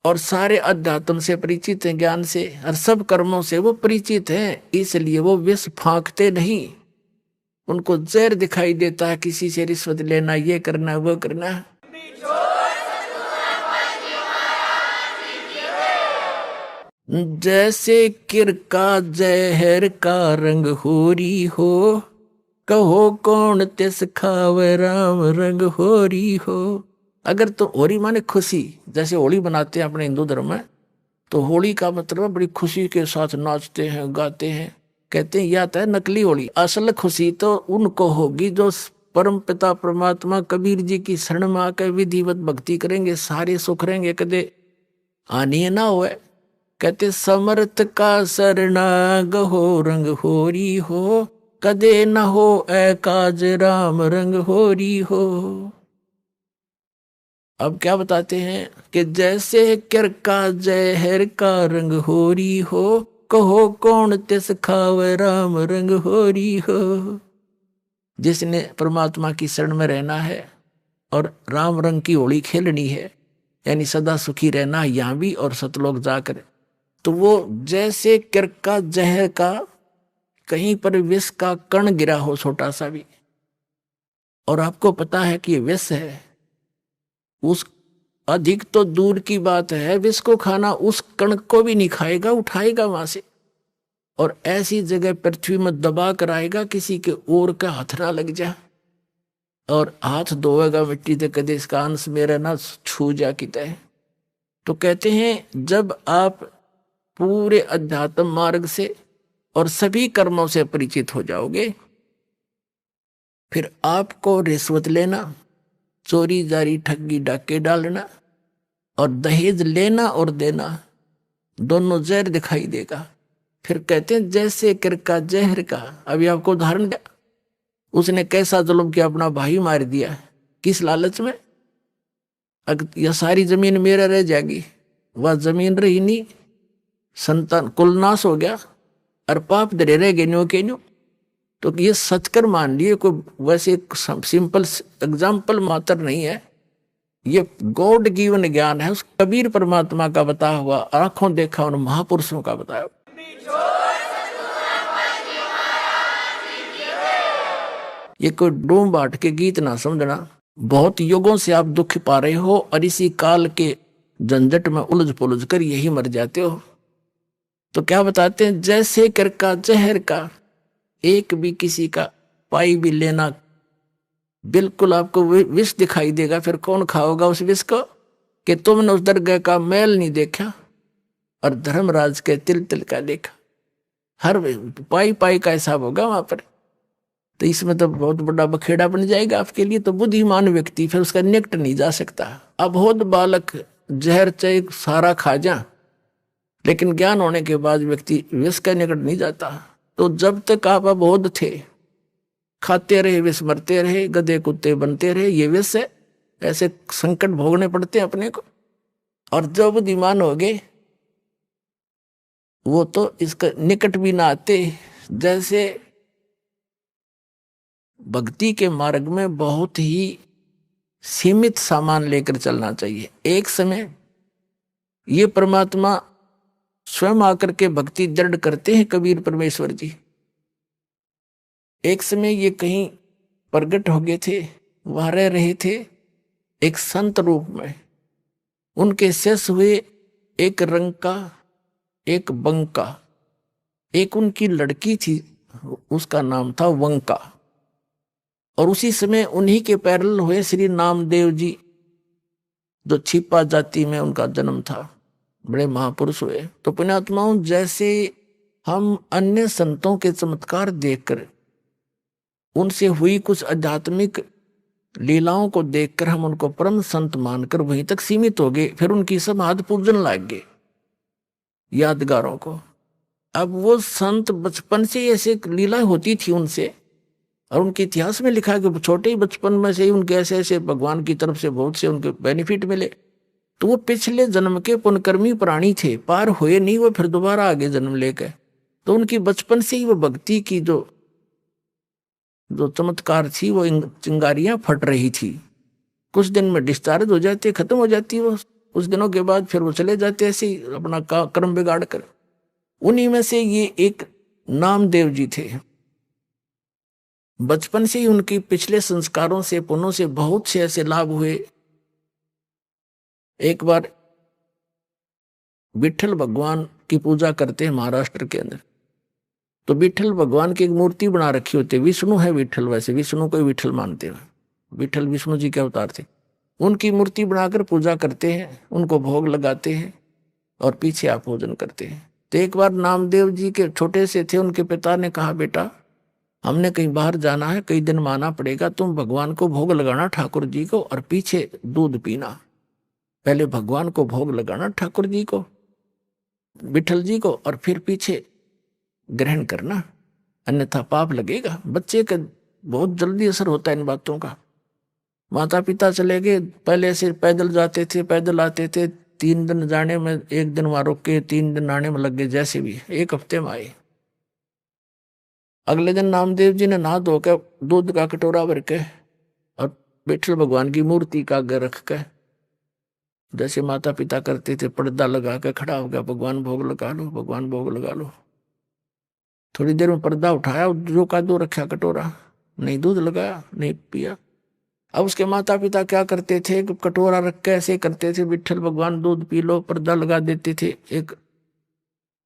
और सारे अध्यात्म से परिचित हैं, ज्ञान से और सब कर्मों से वो परिचित हैं। इसलिए वो विष फांकते नहीं। उनको जहर दिखाई देता है, किसी से रिश्वत लेना, ये करना, वो करना। जैसे किर का जहर का रंग होरी हो, कहो कौन तिस खावे राम रंग होरी हो। अगर तो होरी माने खुशी, जैसे होली बनाते हैं अपने हिंदू धर्म में, तो होली का मतलब बड़ी खुशी के साथ नाचते हैं, गाते हैं। कहते हैं यह तो है नकली होली, असल खुशी तो उनको होगी जो परम पिता परमात्मा कबीर जी की शरण में आकर विधिवत भक्ति करेंगे, सारे सुख रहेंगे, कदे हानि ना होए। कहते समर्थ का शरणाग हो रंग होरी हो, कदे न हो ऐ काज राम रंग होरी हो। अब क्या बताते हैं कि जैसे कर का जहर का रंग होरी हो, कहो कौन तिस खावे राम रंग होरी हो। जिसने परमात्मा की शरण में रहना है और राम रंग की होली खेलनी है, यानी सदा सुखी रहना यहां भी और सतलोक जाकर, तो वो जैसे कर का जहर का, कहीं पर विष का कण गिरा हो छोटा सा भी, और आपको पता है कि ये विष है, उस अधिक तो दूर की बात है, विष को खाना उस कण को भी नहीं खाएगा, उठाएगा वहां से और ऐसी जगह पृथ्वी में दबा कर आएगा किसी के और का हाथ ना लग जा, और हाथ धोएगा मिट्टी से, कदे इसका अंश मेरा ना छू जा किता है। तो कहते हैं जब आप पूरे अध्यात्म मार्ग से और सभी कर्मों से परिचित हो जाओगे, फिर आपको रिश्वत लेना, चोरी जारी ठगी डाके डालना और दहेज लेना और देना दोनों जहर दिखाई देगा। फिर कहते हैं जैसे कर का जहर का, अभी आपको उदाहरण दिया, उसने कैसा जुल्म किया, अपना भाई मार दिया, किस लालच में, यह सारी जमीन मेरा रह जाएगी, वह जमीन रही नहीं, संतान कुल नाश हो गया और पाप धरे रह गए न्यो के न्यो। तो ये सचकर मान लिए, कोई वैसे सिंपल एग्जाम्पल मात्र नहीं है, ये गॉड गिवन ज्ञान है, उस कबीर परमात्मा का बताया हुआ, आंखों देखा उन महापुरुषों का बताया। ये कोई डूम बाट के गीत ना समझना, बहुत युगों से आप दुख पा रहे हो और इसी काल के झंझट में उलझ पुलझ कर यही मर जाते हो। तो क्या बताते हैं, जैसे कर का जहर का, एक भी किसी का पाई भी लेना, बिल्कुल आपको विष दिखाई देगा। फिर कौन खाओगा उस विष को, कि तुमने उस दरगाह का मैल नहीं देखा और धर्मराज के तिल तिल का देखा, हर पाई पाई का हिसाब होगा वहां पर। तो इसमें तो बहुत बड़ा बखेड़ा बन जाएगा आपके लिए। तो बुद्धिमान व्यक्ति फिर उसका निकट नहीं जा सकता। अबोध बालक जहर चाहे सारा खा जा, लेकिन ज्ञान होने के बाद व्यक्ति विष का निकट नहीं जाता। तो जब तक आप अबोध थे, खाते रहे विष, मरते रहे, गधे कुत्ते बनते रहे, ये विष है, ऐसे संकट भोगने पड़ते हैं अपने को। और जब बुद्धिमान हो गए वो तो इसका निकट भी ना आते। जैसे भक्ति के मार्ग में बहुत ही सीमित सामान लेकर चलना चाहिए। एक समय ये परमात्मा स्वयं आकर के भक्ति दृढ़ करते हैं कबीर परमेश्वर जी। एक समय ये कहीं प्रकट हो गए थे, वहां रह रहे थे एक संत रूप में। उनके शिष्य हुए एक रंग का, एक बंका, एक उनकी लड़की थी, उसका नाम था वंका। और उसी समय उन्हीं के पैरल हुए श्री नामदेव जी, जो छिपा जाति में उनका जन्म था, बड़े महापुरुष हुए। तो पुण्यात्माओं, जैसे हम अन्य संतों के चमत्कार देखकर, उनसे हुई कुछ आध्यात्मिक लीलाओं को देखकर हम उनको परम संत मानकर वहीं तक सीमित हो गए, फिर उनकी समाधि पूजन लग गए यादगारों को। अब वो संत बचपन से ऐसे लीला होती थी उनसे, और उनके इतिहास में लिखा कि छोटे ही बचपन में से ही उनके ऐसे ऐसे भगवान की तरफ से बहुत से उनके बेनिफिट मिले। तो वो पिछले जन्म के पुण्यकर्मी प्राणी थे, पार हुए नहीं, वो फिर दोबारा आगे जन्म लेकर। तो उनकी बचपन से ही वो भक्ति की जो चमत्कार थी, वो चिंगारियां फट रही थी। कुछ दिन में डिस्चार्ज हो जाती, खत्म हो जाती वो, कुछ दिनों के बाद फिर वो चले जाते ऐसे ही अपना कर्म बिगाड़ कर। उन्हीं में से ये एक नामदेव जी थे। बचपन से ही उनकी पिछले संस्कारों से, पुण्यों से बहुत से ऐसे लाभ हुए। एक बार विठल भगवान की पूजा करते हैं महाराष्ट्र के अंदर, तो विठल भगवान की एक मूर्ति बना रखी होती है। विष्णु है विठल, वैसे विष्णु को विठल मानते हैं, विठल विष्णु जी के अवतार थे। उनकी मूर्ति बनाकर पूजा करते हैं, उनको भोग लगाते हैं और पीछे आप भोजन करते हैं। तो एक बार नामदेव जी के छोटे से थे, उनके पिता ने कहा, बेटा हमने कहीं बाहर जाना है, कई दिन माना पड़ेगा, तुम भगवान को भोग लगाना ठाकुर जी को और पीछे दूध पीना। पहले भगवान को भोग लगाना ठाकुर जी को, विठल जी को, और फिर पीछे ग्रहण करना, अन्यथा पाप लगेगा। बच्चे का बहुत जल्दी असर होता है इन बातों का। माता पिता चले गए, पहले से पैदल जाते थे, पैदल आते थे, 3 दिन जाने में, 1 दिन वहां रुक के 3 दिन आने में लग गए, जैसे भी 1 हफ्ते में आए। अगले दिन नामदेव जी ने नहा धोकर दूध का कटोरा भर के और विठल भगवान की मूर्ति का आगे रख के, जैसे माता पिता करते थे, पर्दा लगा के खड़ा हो गया, भगवान भोग लगा लो, भगवान भोग लगा लो। थोड़ी देर में पर्दा उठाया, जो का दो रखा कटोरा, नहीं दूध लगाया, नहीं पिया। अब उसके माता पिता क्या करते थे, कटोरा रख के ऐसे करते थे, विठल भगवान दूध पी लो, पर्दा लगा देते थे। एक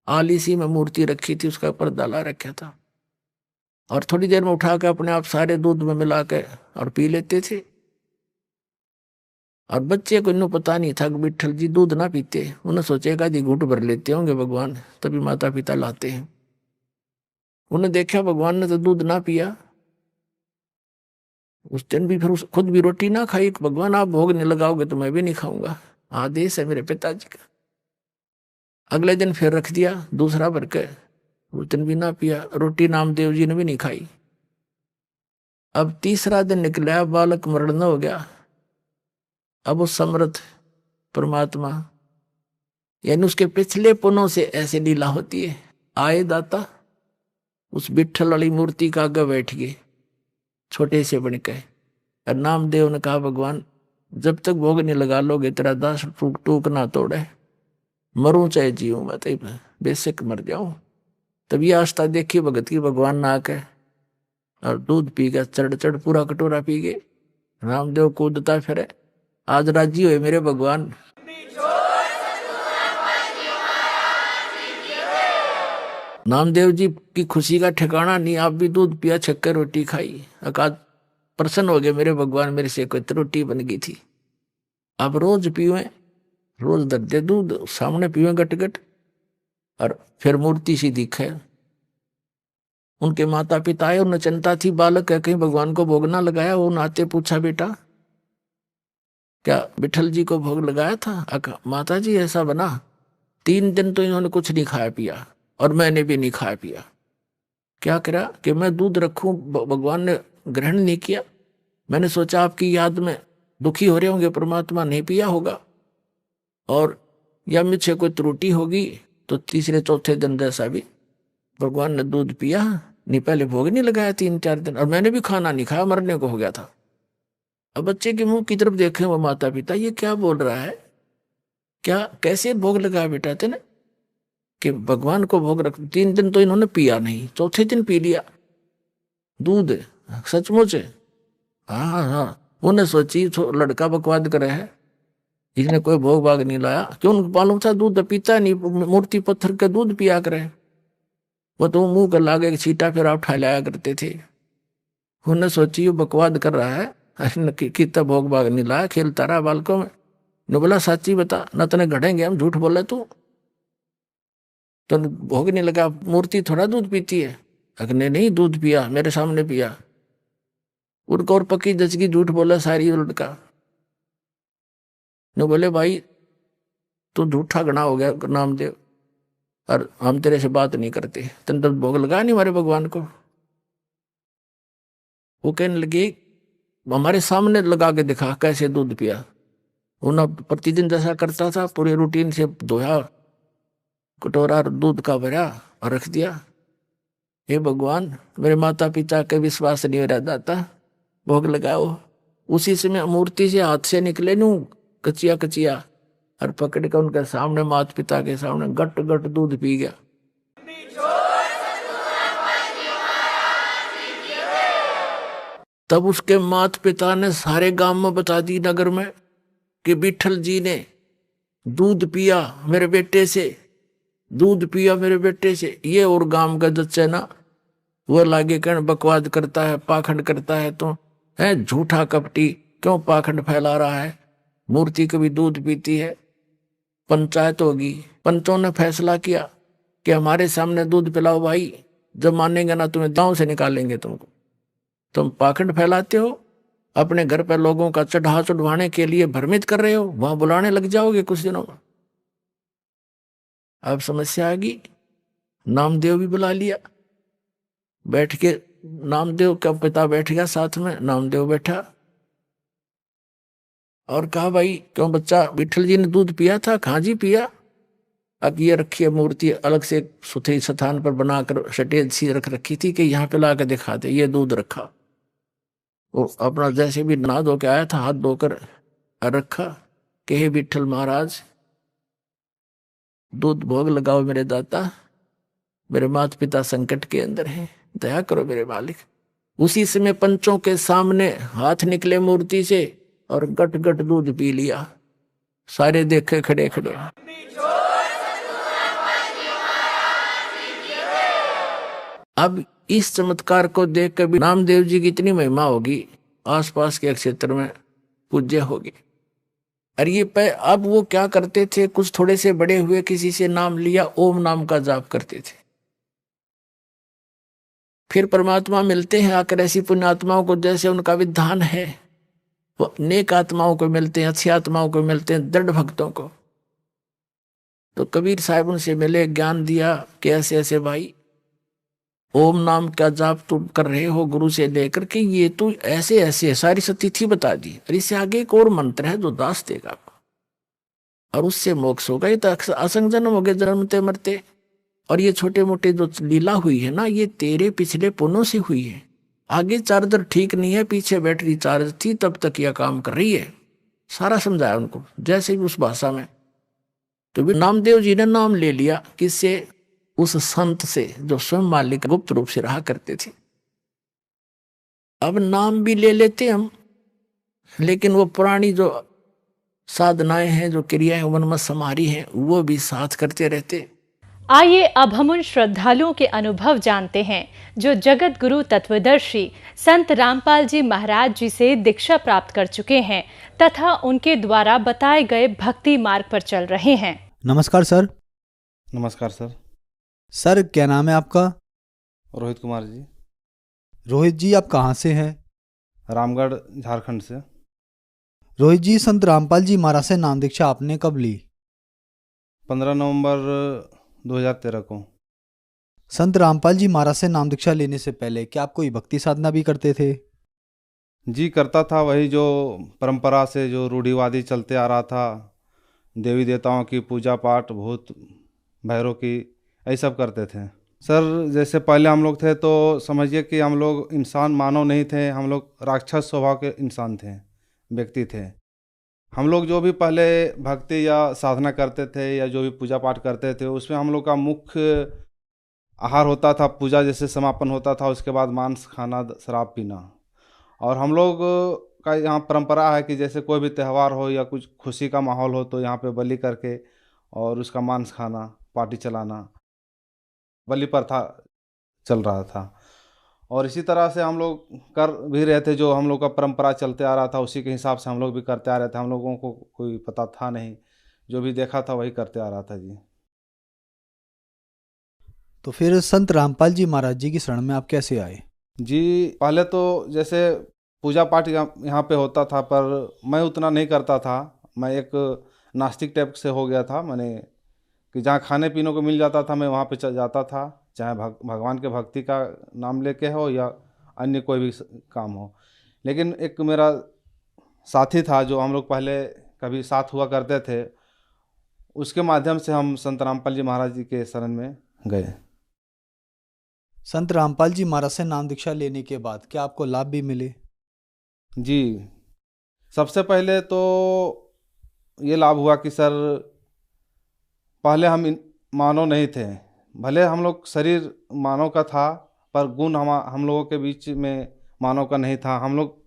आली सी में मूर्ति रखी थी, उसका पर्दा ला रखा था, और थोड़ी देर में उठा के अपने आप सारे दूध में मिला के और पी लेते थे। और बच्चे को इन्हों पता नहीं था कि विठल जी दूध ना पीते, उन्हें सोचेगा जी घूंट भर लेते होंगे भगवान, तभी माता पिता लाते हैं। उन्हें देखा भगवान ने तो दूध ना पिया, उस दिन भी फिर खुद भी रोटी ना खाई। भगवान आप भोग नहीं लगाओगे तो मैं भी नहीं खाऊंगा, आदेश है मेरे पिताजी का। अगले दिन फिर रख दिया दूसरा भर के, उस दिन भी ना पिया, रोटी नामदेव जी ने भी नहीं खाई। अब तीसरा दिन निकला, बालक मरण हो गया। अब वो समर्थ परमात्मा, यानी उसके पिछले पुनों से ऐसे लीला होती है। आए दाता उस विठल वाली मूर्ति का आगे बैठ गए, छोटे से बन के, और नामदेव ने कहा भगवान जब तक भोग नहीं लगा लोगे तेरा दास टूक टूक ना तोड़े, मरूं चाहे जीऊं, मैं तो बेशक मर जाऊं। तभी आस्था देखी भगत की, भगवान ना आके और दूध पी गया, चढ़ चढ़ पूरा कटोरा पी गए। रामदेव कूदता फिरे, आज राजी हुए मेरे भगवान। नामदेव जी की खुशी का ठिकाना नहीं, आप भी दूध पिया, छक्कर रोटी खाई, अकाद प्रसन्न हो गए मेरे भगवान, मेरे से कोई रोटी बन गई थी। अब रोज पीवे, रोज दर्दे दूध सामने पीवे गट गट, और फिर मूर्ति सी दिखे। उनके माता पिता आए, उन्हें चिंता थी, बालक है कहीं भगवान को भोग ना लगाया। वो नाते पूछा बेटा क्या विठल जी को भोग लगाया था? माता जी ऐसा बना, 3 दिन तो इन्होंने कुछ नहीं खाया पिया, और मैंने भी नहीं खाया पिया। क्या करा कि मैं दूध रखूं, भगवान ने ग्रहण नहीं किया। मैंने सोचा आपकी याद में दुखी हो रहे होंगे, परमात्मा नहीं पिया होगा, और या मुझसे कोई त्रुटि होगी। तो तीसरे चौथे दिन जैसा भी भगवान ने दूध पिया नहीं, पहले भोग नहीं लगाया 3-4 दिन, और मैंने भी खाना नहीं खाया, मरने को हो गया था। अब बच्चे के मुंह की तरफ देखे वो माता पिता, ये क्या बोल रहा है, क्या कैसे भोग लगाया बेटा तेने, कि भगवान को भोग रख। 3 दिन तो इन्होंने पिया नहीं, चौथे दिन पी लिया दूध, सचमुच। हाँ हाँ, उन्हें सोची लड़का बकवाद करे है, इसने कोई भोग भाग नहीं लाया। क्यों उनको मालूम था दूध पीता नहीं, मूर्ति पत्थर के दूध पिया करे। वो तो मुंह कर लागे छीटा फिर आप उठा लाया करते थे। उन्हें सोची वो बकवाद कर रहा है, कितना भोग भाग नहीं लाया, खेलता रहा बालकों में। ने बोला सच्ची बता, न तने घड़ेंगे हम, झूठ बोले तू तो भोग नहीं लगा, मूर्ति थोड़ा दूध पीती है। अगने नहीं दूध पिया, मेरे सामने पिया। उनको और पक्की जचगी झूठ बोला सारी लड़का। ने बोले भाई तू झूठा गणा हो गया नामदेव, और हम तेरे से बात नहीं करते, तेने तो भोग लगा नहीं हमारे भगवान को। वो कहने लगे हमारे सामने लगा के दिखा कैसे दूध पिया। उन्हें प्रतिदिन जैसा करता था, पूरे रूटीन से धोया, कटोरा दूध का भरा और रख दिया। हे भगवान मेरे माता पिता के विश्वास नहीं रह जाता, भोग लगाओ। उसी समय मूर्ति से हाथ से निकले नू कचिया कचिया, और पकड़ कर उनके सामने माता पिता के सामने गट गट दूध पी गया। तब उसके माता पिता ने सारे गांव में बता दी, नगर में, कि विठल जी ने दूध पिया मेरे बेटे से, दूध पिया मेरे बेटे से। ये और गांव का जच्चे ना वो लागे कहने बकवाद करता है, पाखंड करता है, तो है झूठा कपटी, क्यों पाखंड फैला रहा है, मूर्ति कभी दूध पीती है। पंचायत होगी, पंचों ने फैसला किया कि हमारे सामने दूध पिलाओ भाई, जब मानेंगे ना तुम्हें गांव से निकालेंगे तुमको। तुम पाखंड फैलाते हो, अपने घर पर लोगों का चढ़ा चढ़वाने के लिए भ्रमित कर रहे हो, वहां बुलाने लग जाओगे कुछ दिनों में। अब समस्या आ गई। नामदेव भी बुला लिया, बैठ के नामदेव का पिता बैठ गया साथ में, नामदेव बैठा और कहा भाई क्यों बच्चा, विठल जी ने दूध पिया था? कहाँ जी पिया। अब ये रखी है मूर्ति अलग से सुथरी स्थान पर बनाकर सटेज सी रख रखी थी कि यहाँ पे ला के दिखा दे, ये दूध रखा। वो अपना जैसे भी नहा धो के आया था, हाथ धोकर रखा कि हे विठल महाराज, दूध भोग लगाओ मेरे दाता, मेरे माता पिता संकट के अंदर हैं, दया करो मेरे मालिक। उसी समय पंचों के सामने हाथ निकले मूर्ति से और गट गट दूध पी लिया। सारे देखे खड़े खड़े। अब इस चमत्कार को देख कर भी नामदेव जी की इतनी महिमा होगी, आसपास के क्षेत्र में पूज्य होगी। अरे ये अब वो क्या करते थे, कुछ थोड़े से बड़े हुए किसी से नाम लिया, ओम नाम का जाप करते थे। फिर परमात्मा मिलते हैं आकर ऐसी पुण्यात्माओं को, जैसे उनका विधान है, वो नेक आत्माओं को मिलते हैं, अच्छी आत्माओं को मिलते हैं, दृढ़ भक्तों को। तो कबीर साहब उनसे मिले, ज्ञान दिया कि ऐसे ऐसे भाई ओम नाम का जाप तुम कर रहे हो गुरु से लेकर के, ये तो ऐसे ऐसे सारी सतिथि बता दी। और इससे आगे एक और मंत्र है जो दास देगा आपको, और उससे मोक्ष होगा। ये तो असंग जन्म हो गए, जन्मते मरते। और ये छोटे मोटे जो लीला हुई है ना, ये तेरे पिछले पुण्यों से हुई है। आगे चार्जर ठीक नहीं है, पीछे बैटरी चार्ज थी, तब तक यह काम कर रही है। सारा समझाया उनको, जैसे भी उस भाषा में। तो भी नामदेव जी ने नाम ले लिया, किससे? उस संत से जो स्वयं मालिक गुप्त रूप से रहा करते थे। अब नाम भी ले लेते हम, लेकिन वो पुरानी जो साधनाएं हैं, जो क्रियाएं मन में समारी हैं, वो भी साथ करते रहते। आइए अब हम उन श्रद्धालुओं के अनुभव जानते हैं जो जगत गुरु तत्वदर्शी संत रामपाल जी महाराज जी से दीक्षा प्राप्त कर चुके हैं तथा उनके द्वारा बताए गए भक्ति मार्ग पर चल रहे हैं। नमस्कार सर। नमस्कार सर। सर क्या नाम है आपका? रोहित कुमार जी। रोहित जी आप कहाँ से हैं? रामगढ़ झारखंड से। रोहित जी, संत रामपाल जी महाराज से नाम दीक्षा आपने कब ली? 15 नवंबर 2013 को। संत रामपाल जी महाराज से नाम दीक्षा लेने से पहले क्या आप कोई भक्ति साधना भी करते थे? जी करता था, वही जो परंपरा से जो रूढ़िवादी चलते आ रहा था, देवी देवताओं की पूजा पाठ, भूत भैरव की, यही सब करते थे सर। जैसे पहले हम लोग थे तो समझिए कि हम लोग इंसान मानव नहीं थे, हम लोग राक्षस स्वभाव के इंसान थे, व्यक्ति थे। हम लोग जो भी पहले भक्ति या साधना करते थे या जो भी पूजा पाठ करते थे, उसमें हम लोग का मुख्य आहार होता था, पूजा जैसे समापन होता था, उसके बाद मांस खाना, शराब पीना। और हम लोग का यहाँ परंपरा है कि जैसे कोई भी त्यौहार हो या कुछ खुशी का माहौल हो तो यहाँ पे बलि करके और उसका मांस खाना, पार्टी चलाना, बलि प्रथा चल रहा था। और इसी तरह से हम लोग कर भी रहे थे, जो हम लोग का परंपरा चलते आ रहा था उसी के हिसाब से हम लोग भी करते आ रहे थे। हम लोगों को कोई पता था नहीं, जो भी देखा था वही करते आ रहा था जी। तो फिर संत रामपाल जी महाराज जी की शरण में आप कैसे आए? जी पहले तो जैसे पूजा पाठ यहाँ पे होता था, पर मैं उतना नहीं करता था। मैं एक नास्तिक टाइप से हो गया था, मैंने कि जहाँ खाने पीने को मिल जाता था मैं वहाँ पे चल जाता था, चाहे भगवान के भक्ति का नाम लेके हो या अन्य कोई भी काम हो। लेकिन एक मेरा साथी था जो हम लोग पहले कभी साथ हुआ करते थे, उसके माध्यम से हम संत रामपाल जी महाराज जी के शरण में गए। संत रामपाल जी महाराज से नाम दीक्षा लेने के बाद क्या आपको लाभ भी मिले? जी सबसे पहले तो ये लाभ हुआ कि सर पहले हम मानव नहीं थे, भले हम लोग शरीर मानव का था पर गुण हम लोगों के बीच में मानव का नहीं था। हम लोग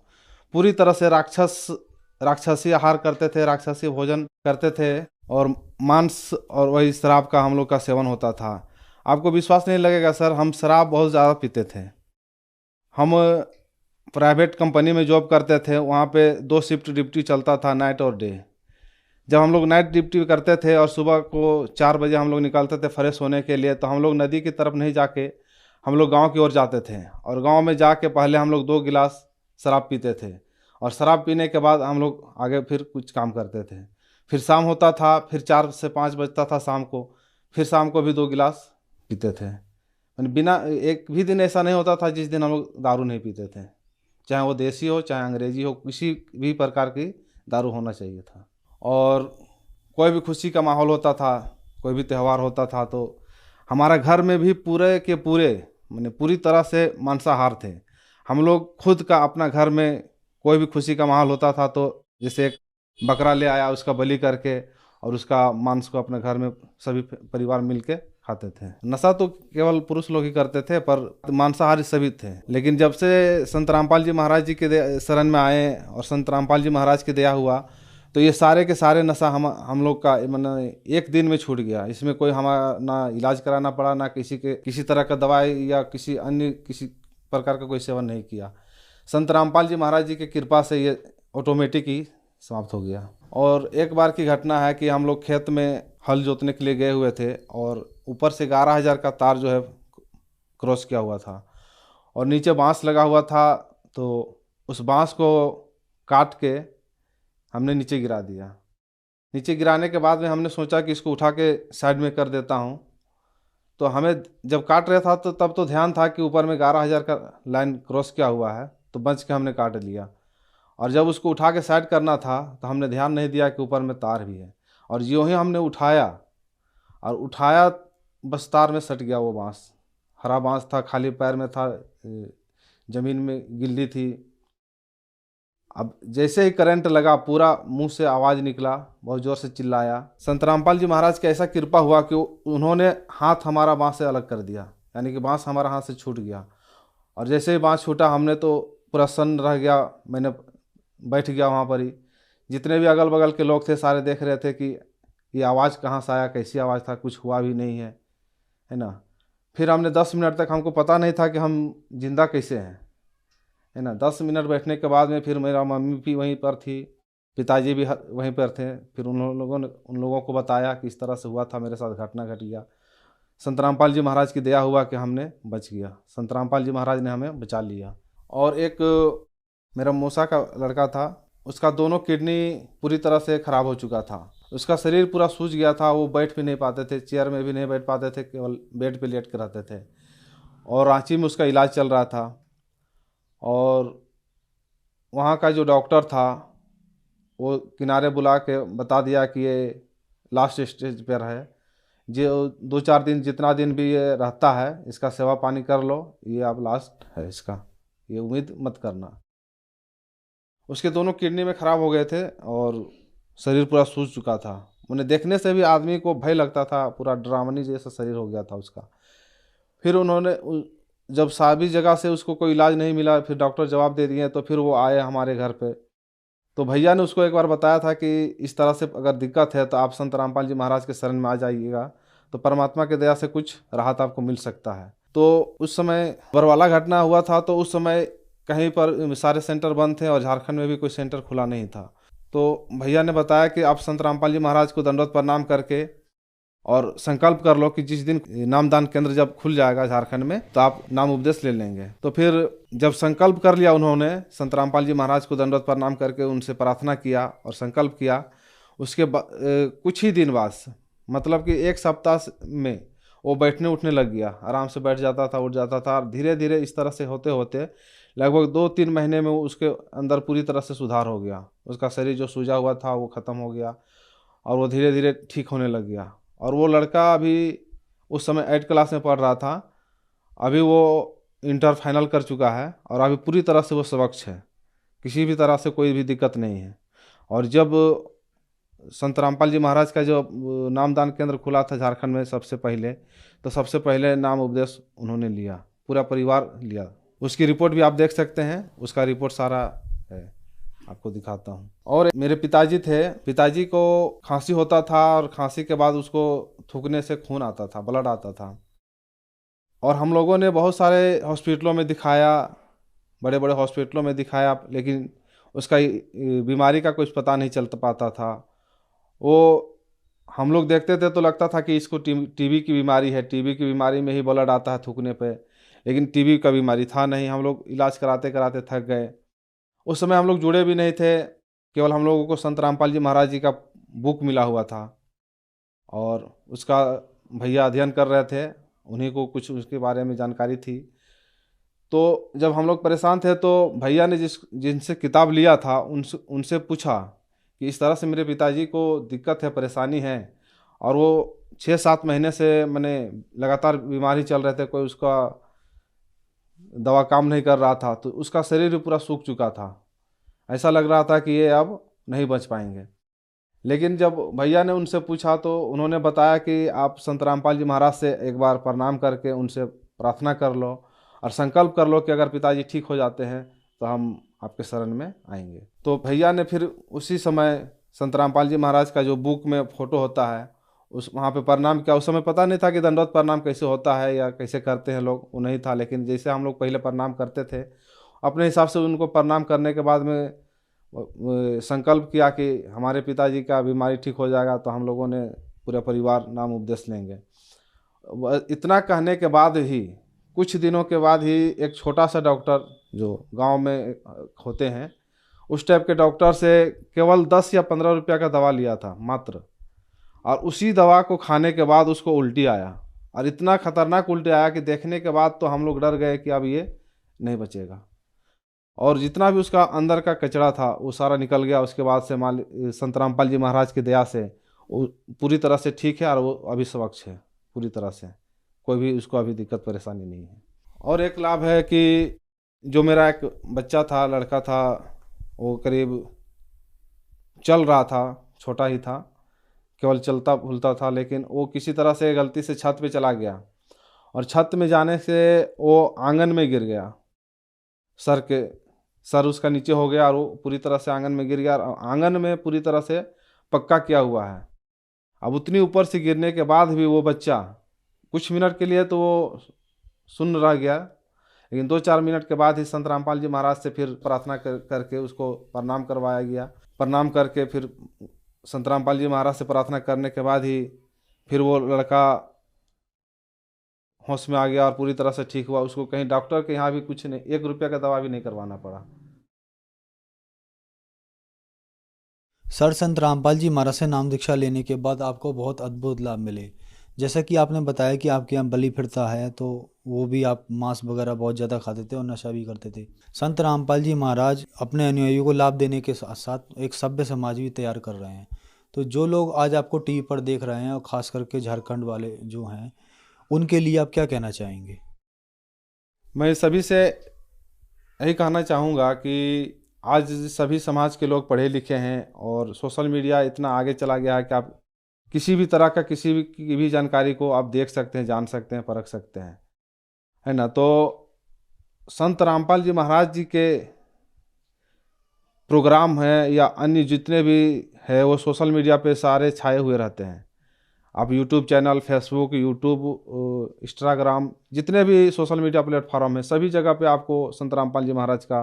पूरी तरह से राक्षसी आहार करते थे, राक्षसी भोजन करते थे और मांस और वही शराब का हम लोग का सेवन होता था। आपको विश्वास नहीं लगेगा सर, हम शराब बहुत ज़्यादा पीते थे। हम प्राइवेट कंपनी में जॉब करते थे, वहाँ पे 2 शिफ्ट ड्यूटी चलता था, नाइट और डे। जब हम लोग नाइट ड्यूटी करते थे और सुबह को 4 बजे हम लोग निकलते थे फ्रेश होने के लिए, तो हम लोग नदी की तरफ नहीं जाके हम लोग गांव की ओर जाते थे और गांव में जाके पहले हम लोग 2 गिलास शराब पीते थे और शराब पीने के बाद हम लोग आगे फिर कुछ काम करते थे। फिर शाम होता था, फिर 4 से 5 बजता था शाम को, फिर शाम को भी 2 गिलास पीते थे। यानी बिना एक भी दिन ऐसा नहीं होता था जिस दिन हम लोग दारू नहीं पीते थे, चाहे वो देसी हो चाहे अंग्रेजी हो, किसी भी प्रकार की दारू होना चाहिए था। और कोई भी खुशी का माहौल होता था, कोई भी त्यौहार होता था तो हमारा घर में भी पूरे के पूरे माने पूरी तरह से मांसाहार थे। हम लोग खुद का अपना घर में कोई भी खुशी का माहौल होता था तो जैसे एक बकरा ले आया, उसका बलि करके और उसका मांस को अपने घर में सभी परिवार मिलके खाते थे। नशा तो केवल पुरुष लोग ही करते थे पर मांसाहारी सभी थे। लेकिन जब से संत रामपाल जी महाराज जी के शरण में आए और संत रामपाल जी महाराज की दया हुआ तो ये सारे के सारे नशा हम लोग का मैंने एक दिन में छूट गया। इसमें कोई हमारा ना इलाज कराना पड़ा, ना किसी तरह का दवाई या किसी प्रकार का कोई सेवन नहीं किया। संत रामपाल जी महाराज जी की कृपा से ये ऑटोमेटिक ही समाप्त हो गया। और एक बार की घटना है कि हम लोग खेत में हल जोतने के लिए गए हुए थे और ऊपर से 11,000 का तार जो है क्रॉस किया हुआ था और नीचे बांस लगा हुआ था, तो उस बांस को काट के हमने नीचे गिरा दिया। नीचे गिराने के बाद में हमने सोचा कि इसको उठा के साइड में कर देता हूँ। तो हमें जब काट रहा था तो तब तो ध्यान था कि ऊपर में 11,000 का लाइन क्रॉस किया हुआ है, तो बच के हमने काट लिया। और जब उसको उठा के साइड करना था तो हमने ध्यान नहीं दिया कि ऊपर में तार भी है और यूँ ही हमने उठाया बस तार में सट गया वो बांस। हरा बांस था, खाली पैर में था, ज़मीन में गिल्ली थी। अब जैसे ही करंट लगा पूरा मुंह से आवाज़ निकला, बहुत ज़ोर से चिल्लाया। संत रामपाल जी महाराज की ऐसा कृपा हुआ कि उन्होंने हाथ हमारा बांस से अलग कर दिया, यानी कि बांस हमारा हाथ से छूट गया। और जैसे ही बांस छूटा हमने तो पूरा सन्न रह गया, मैंने बैठ गया वहाँ पर ही। जितने भी अगल बगल के लोग थे सारे देख रहे थे कि ये आवाज़ कहाँ से आया, कैसी आवाज़ था, कुछ हुआ भी नहीं है ना। फिर हमने 10 मिनट तक, हमको पता नहीं था कि हम जिंदा कैसे हैं, है ना। 10 मिनट बैठने के बाद में फिर मेरा मम्मी भी वहीं पर थी, पिताजी भी वहीं पर थे। फिर उन लोगों को बताया कि इस तरह से हुआ था, मेरे साथ घटना घट गया। संत रामपाल जी महाराज की दया हुआ कि हमने बच गया। संत रामपाल जी महाराज ने हमें बचा लिया। और एक मेरा मौसा का लड़का था, उसका दोनों किडनी पूरी तरह से ख़राब हो चुका था। उसका शरीर पूरा सूज गया था, वो बैठ भी नहीं पाते थे, चेयर में भी नहीं बैठ पाते थे, केवल बेड पे लेट के रहते थे। और रांची में उसका इलाज चल रहा था। और वहाँ का जो डॉक्टर था वो किनारे बुला के बता दिया कि ये लास्ट स्टेज पर है, जो 2-4 दिन, जितना दिन भी ये रहता है इसका सेवा पानी कर लो, ये अब लास्ट है इसका, ये उम्मीद मत करना। उसके दोनों किडनी में ख़राब हो गए थे और शरीर पूरा सूज चुका था। उन्हें देखने से भी आदमी को भय लगता था, पूरा डरावनी जैसा शरीर हो गया था उसका। फिर उन्होंने जब सभी जगह से उसको कोई इलाज नहीं मिला, फिर डॉक्टर जवाब दे दिए, तो फिर वो आए हमारे घर पे। तो भैया ने उसको एक बार बताया था कि इस तरह से अगर दिक्कत है तो आप संत रामपाल जी महाराज के शरण में आ जाइएगा, तो परमात्मा की दया से कुछ राहत आपको मिल सकता है। तो उस समय बरवाला घटना हुआ था, तो उस समय कहीं पर सारे सेंटर बंद थे और झारखंड में भी कोई सेंटर खुला नहीं था। तो भैया ने बताया कि आप संत रामपाल जी महाराज को दंडवत प्रणाम करके और संकल्प कर लो कि जिस दिन नामदान केंद्र जब खुल जाएगा झारखंड में तो आप नाम उपदेश ले लेंगे। तो फिर जब संकल्प कर लिया उन्होंने, संत रामपाल जी महाराज को दंडवत प्रणाम करके उनसे प्रार्थना किया और संकल्प किया, उसके कुछ ही दिन बाद, मतलब कि 1 सप्ताह में वो बैठने उठने लग गया, आराम से बैठ जाता था, उठ जाता था। धीरे धीरे इस तरह से होते होते लगभग 2-3 महीने में उसके अंदर पूरी तरह से सुधार हो गया। उसका शरीर जो सूजा हुआ था वो ख़त्म हो गया और वो धीरे धीरे ठीक होने लग गया। और वो लड़का अभी उस समय 8 क्लास में पढ़ रहा था, अभी वो इंटर फाइनल कर चुका है और अभी पूरी तरह से वो स्वच्छ है, किसी भी तरह से कोई भी दिक्कत नहीं है। और जब संत रामपाल जी महाराज का जो नामदान केंद्र खुला था झारखंड में सबसे पहले, तो सबसे पहले नाम उपदेश उन्होंने लिया, पूरा परिवार लिया। उसकी रिपोर्ट भी आप देख सकते हैं, उसका रिपोर्ट सारा है, आपको दिखाता हूँ। और मेरे पिताजी थे, पिताजी को खांसी होता था और खांसी के बाद उसको थूकने से खून आता था, ब्लड आता था। और हम लोगों ने बहुत सारे हॉस्पिटलों में दिखाया, बड़े बड़े हॉस्पिटलों में दिखाया, लेकिन उसका बीमारी का कुछ पता नहीं चल पाता था। वो हम लोग देखते थे तो लगता था कि इसको टीबी की बीमारी है, टीबी की बीमारी में ही ब्लड आता है थूकने पे। लेकिन टीबी का बीमारी था नहीं, हम लोग इलाज कराते कराते थक गए। उस समय हम लोग जुड़े भी नहीं थे, केवल हम लोगों को संत रामपाल जी महाराज जी का बुक मिला हुआ था और उसका भैया अध्ययन कर रहे थे, उन्हीं को कुछ उसके बारे में जानकारी थी। तो जब हम लोग परेशान थे तो भैया ने जिनसे किताब लिया था उनसे पूछा कि इस तरह से मेरे पिताजी को दिक्कत है, परेशानी है, और वो 6-7 महीने से मैंने लगातार बीमार ही चल रहे थे, कोई उसका दवा काम नहीं कर रहा था, तो उसका शरीर भी पूरा सूख चुका था। ऐसा लग रहा था कि ये अब नहीं बच पाएंगे। लेकिन जब भैया ने उनसे पूछा तो उन्होंने बताया कि आप संत रामपाल जी महाराज से एक बार प्रणाम करके उनसे प्रार्थना कर लो और संकल्प कर लो कि अगर पिताजी ठीक हो जाते हैं तो हम आपके शरण में आएंगे। तो भैया ने फिर उसी समय संत रामपाल जी महाराज का जो बुक में फ़ोटो होता है उस वहाँ पे प्रणाम किया। उस समय पता नहीं था कि दंडवत प्रणाम कैसे होता है या कैसे करते हैं लोग, वो नहीं था। लेकिन जैसे हम लोग पहले प्रणाम करते थे, अपने हिसाब से उनको प्रणाम करने के बाद में संकल्प किया कि हमारे पिताजी का बीमारी ठीक हो जाएगा तो हम लोगों ने पूरा परिवार नाम उपदेश लेंगे। इतना कहने के बाद ही कुछ दिनों के बाद ही एक छोटा सा डॉक्टर जो गांव में होते हैं, उस टाइप के डॉक्टर से केवल 10 या 15 रुपया का दवा लिया था मात्र, और उसी दवा को खाने के बाद उसको उल्टी आया, और इतना खतरनाक उल्टी आया कि देखने के बाद तो हम लोग डर गए कि अब ये नहीं बचेगा। और जितना भी उसका अंदर का कचरा था वो सारा निकल गया। उसके बाद से संत रामपाल जी महाराज की दया से वो पूरी तरह से ठीक है और वो अभी स्वच्छ है पूरी तरह से, कोई भी उसको अभी दिक्कत परेशानी नहीं है। और एक लाभ है कि जो मेरा एक बच्चा था, लड़का था, वो करीब चल रहा था, छोटा ही था, केवल चलता भूलता था, लेकिन वो किसी तरह से गलती से छत पे चला गया और छत में जाने से वो आंगन में गिर गया। सर उसका नीचे हो गया और वो पूरी तरह से आंगन में गिर गया। आंगन में पूरी तरह से पक्का किया हुआ है। अब उतनी ऊपर से गिरने के बाद भी वो बच्चा कुछ मिनट के लिए तो वो सुन्न रह गया, लेकिन 2-4 मिनट के बाद ही संत रामपाल जी महाराज से फिर प्रार्थना करके उसको प्रणाम करवाया गया। प्रणाम करके फिर संत रामपाल जी महाराज से प्रार्थना करने के बाद ही फिर वो लड़का होश में आ गया और पूरी तरह से ठीक हुआ। उसको कहीं डॉक्टर के यहाँ भी कुछ नहीं, 1 रुपया का दवा भी नहीं करवाना पड़ा। सर, संत रामपाल जी महाराज से नाम दीक्षा लेने के बाद आपको बहुत अद्भुत लाभ मिले। जैसा कि आपने बताया कि आपके यहाँ बलि प्रथा है, तो वो भी आप मांस वगैरह बहुत ज़्यादा खाते थे और नशा भी करते थे। संत रामपाल जी महाराज अपने अनुयायियों को लाभ देने के साथ साथ एक सभ्य समाज भी तैयार कर रहे हैं। तो जो लोग आज आपको टीवी पर देख रहे हैं और ख़ास करके झारखंड वाले जो हैं, उनके लिए आप क्या कहना चाहेंगे? मैं सभी से यही कहना चाहूँगा कि आज सभी समाज के लोग पढ़े लिखे हैं और सोशल मीडिया इतना आगे चला गया है कि आप किसी भी तरह का किसी भी जानकारी को आप देख सकते हैं, जान सकते हैं, परख सकते हैं, है ना। तो संत रामपाल जी महाराज जी के प्रोग्राम हैं या अन्य जितने भी है वो सोशल मीडिया पे सारे छाए हुए रहते हैं। आप YouTube channel, Facebook, YouTube, Instagram, जितने भी सोशल मीडिया प्लेटफॉर्म है, सभी जगह पे आपको संत रामपाल जी महाराज का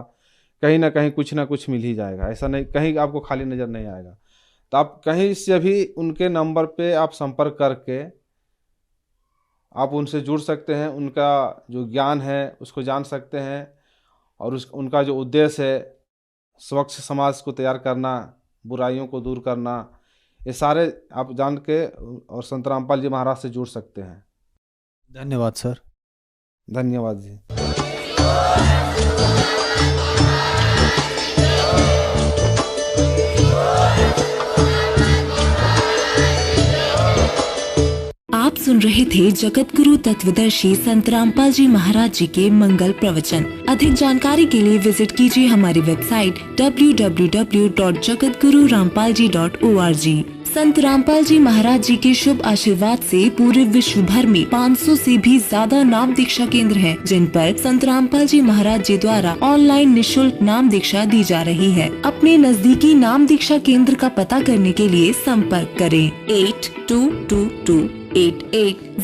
कहीं ना कहीं कुछ ना कुछ मिल ही जाएगा। ऐसा नहीं कहीं आपको खाली नज़र नहीं आएगा। तो आप कहीं से भी उनके नंबर पे आप संपर्क करके आप उनसे जुड़ सकते हैं, उनका जो ज्ञान है उसको जान सकते हैं, और उनका जो उद्देश्य है स्वच्छ समाज को तैयार करना, बुराइयों को दूर करना, ये सारे आप जान के और संत रामपाल जी महाराज से जुड़ सकते हैं। धन्यवाद सर। धन्यवाद जी। आप सुन रहे थे जगत गुरु तत्वदर्शी संत रामपाल जी महाराज जी के मंगल प्रवचन। अधिक जानकारी के लिए विजिट कीजिए हमारी वेबसाइट www.jagatgururampalji.org। संत रामपाल जी महाराज जी के शुभ आशीर्वाद से पूरे विश्व भर में 500 से भी ज्यादा नाम दीक्षा केंद्र हैं, जिन पर संत रामपाल जी महाराज जी द्वारा ऑनलाइन निशुल्क नाम दीक्षा दी जा रही है। अपने नजदीकी नाम दीक्षा केंद्र का पता करने के लिए संपर्क करें 822288